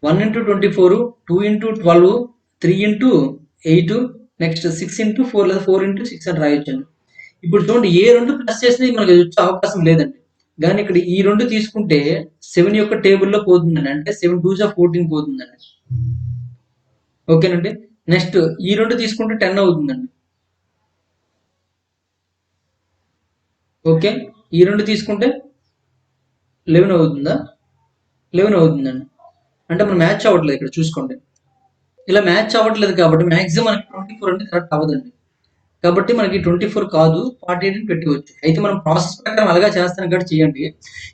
1 × 24, 2 × 12, 3 × 8, నెక్స్ట్ 6 ఇంటూ 4 లేదా 4 ఇంటూ 6 అని రాయొచ్చండి. ఇప్పుడు చూడండి ఏ 2 ప్లస్ చేసినా మనకి వచ్చే అవకాశం లేదండి. కానీ ఇక్కడ ఈ 2 తీసుకుంటే 7 యొక్క టేబుల్‌లో పోతుందండి. అంటే 7 2 జా 14 పోతుందండి. ఓకేనండి. నెక్స్ట్ ఈ 2 తీసుకుంటే 10 అవుతుందండి. ఓకే. ఈ 2 తీసుకుంటే 11 అవుతుందా? 11 అవుతుందండి. అంటే మనం మ్యాచ్ అవ్వట్లేదు ఇక్కడ చూసుకోండి. ఇలా మ్యాచ్ అవ్వట్లేదు కాబట్టి మాక్సిమం మనకి 24 అంటే కరెక్ట్ అవ్వదండి. కాబట్టి మనకి 24 కాదు 48 అని పెట్టుకోవచ్చు. అయితే మనం ప్రాసెస్ ప్రకారం అలాగా చేస్తాం కాబట్టి చేయండి.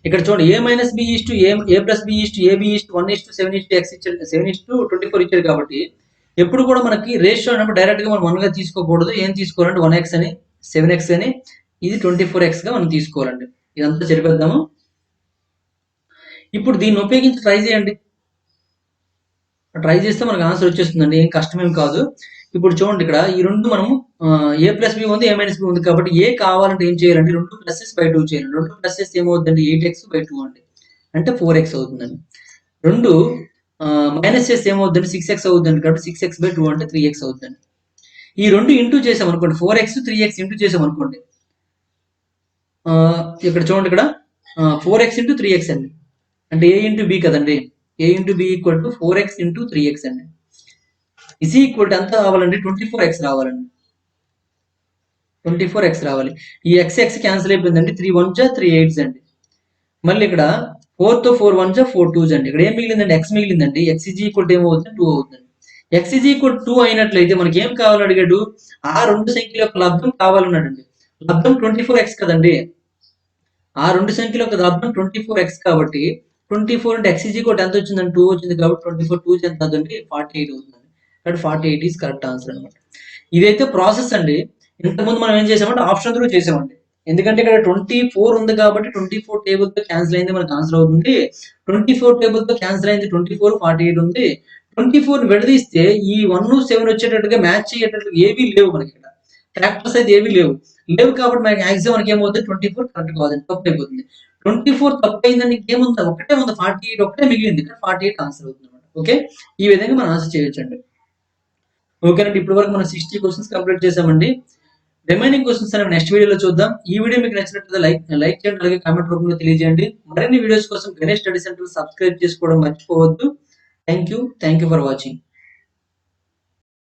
ఇక్కడ చూడండి A minus B is to A plus B is to AB is to 1:7 x ఇచ్చారు 7:24 ఇచ్చారు కాబట్టి ఎప్పుడు కూడా మనకి రేషియో అన్నప్పుడు డైరెక్ట్‌గా మనం 1గా తీసుకోకూడదు. ఏం తీసుకోవాలంటే 1x అని 7x అని ఇది 24xగా మనం తీసుకోవాలండి. ఇదంతా చెరిపేద్దాము. ఇప్పుడు దీన్ని ఉపయోగించి ట్రై చేయండి. ట్రై చేస్తే మనకు ఆన్సర్ వచ్చేస్తుందండి. ఏం కష్టమేం కాదు. ఇప్పుడు చూడండి ఇక్కడ ఈ 2 మనము ఏ ప్లస్ బి ఉంది, ఏ మైనస్ బి ఉంది కాబట్టి ఏ కావాలంటే ఏం చేయాలంటే 2 ప్లసెస్ బై 2 చేయాలి. 2 ప్లసెస్ ఏమవుద్దండి 8x బై 2 అండి. అంటే 4x అవుతుందండి. 2 మైనస్ చేస్తే ఏమవుద్దండి 6x అవుద్దండి. కాబట్టి 6x బై 2 అంటే 3x అవుద్దండి. ఈ 2 ఇంటూ చేసామనుకోండి 4x 3x ఇంటూ చేసామనుకోండి ఇక్కడ చూడండి ఇక్కడ 4x ఇంటూ 3x అండి. అంటే ఏ ఇంటూ బి కదండి. A into B equal to 4x into 3x అండి. ఇస్ ఈక్వల్ టు ఎంత రావాలండి 24x రావాలండి. 24x రావాలి. ఈ x క్యాన్సిల్ అయిపోయిందండి. 3 1 జా 3 8 అండి. మళ్ళీ ఇక్కడ 4 తో 4 1 జా 4 2 అండి. ఇక్కడ ఏం మిగిలిందండి x మిగిలిందండి. x is equal to ఏమవుతుంది 2 అవుతుంది. x ఈజ్ ఈక్వల్ 2 అయినట్లయితే మనకి ఏం కావాలని అడిగాడు ఆ 2 సంఖ్యల యొక్క లబ్ధం కావాలన్నాడండి. లబ్ధం 24x కదండి. ఆ 2 సంఖ్యల యొక్క లబ్ధం 24x కాబట్టి 24 అంటే x ఈజ్ ఈక్వల్ ఎంత వచ్చిందండి 2 వచ్చింది కాబట్టి 24 2 ఎంత అవుతుంది 48 అవుతుందండి. కాబట్టి 48 ఈజ్ కరెక్ట్ ఆన్సర్ అనమాట. ఇదైతే ప్రాసెస్ అండి. ఇంతకుముందు మనం ఏం చేసామంటే ఆప్షన్ త్రూ చేసామండి. ఎందుకంటే ఇక్కడ 24 ఉంది కాబట్టి 24 టేబుల్ తో క్యాన్సిల్ అయింది మనకు ఆన్సర్ అవుతుంది. 24 టేబుల్ తో క్యాన్సిల్ అయింది 24 48 ఉంది. 24 విడదీస్తే ఈ 1 7 వచ్చేటట్టుగా మ్యాచ్ అయ్యేటట్టుగా ఏవీ లేవు మనకి ఇక్కడ. ఫ్యాక్టర్స్ అయితే ఏవీ లేవు. లేవు కాబట్టి మనకి మాక్సిమం మనకి ఏమవుతుంది 24 కరెక్ట్ కాదండి. తప్పు అయిపోతుంది. 24 తప్పు అయిందండి ఇంకేముంది ఒకటే ఉంది 48 ఒకటే మిగిలింది. 48 ఆన్సర్ అవుతుంది అనమాట. ఓకే. ఈ విధంగా మనం ఆన్సర్ చేయొచ్చండి. ఓకేనండి. ఇప్పటి వరకు మనం 60 క్వశ్చన్స్ కంప్లీట్ చేసామండి. రిమైనింగ్ క్వశ్చన్స్ అనేవి నెక్స్ట్ వీడియోలో చూద్దాం. ఈ వీడియో మీకు నచ్చినట్లయితే లైక్ చేయండి. అలాగే కామెంట్ రూపంలో తెలియజేయండి. మరిన్ని వీడియోస్ కోసం గణేష్ స్టడీ సెంటర్ సబ్స్క్రైబ్ చేసుకోవడం మర్చిపోవద్దు. Thank you for watching.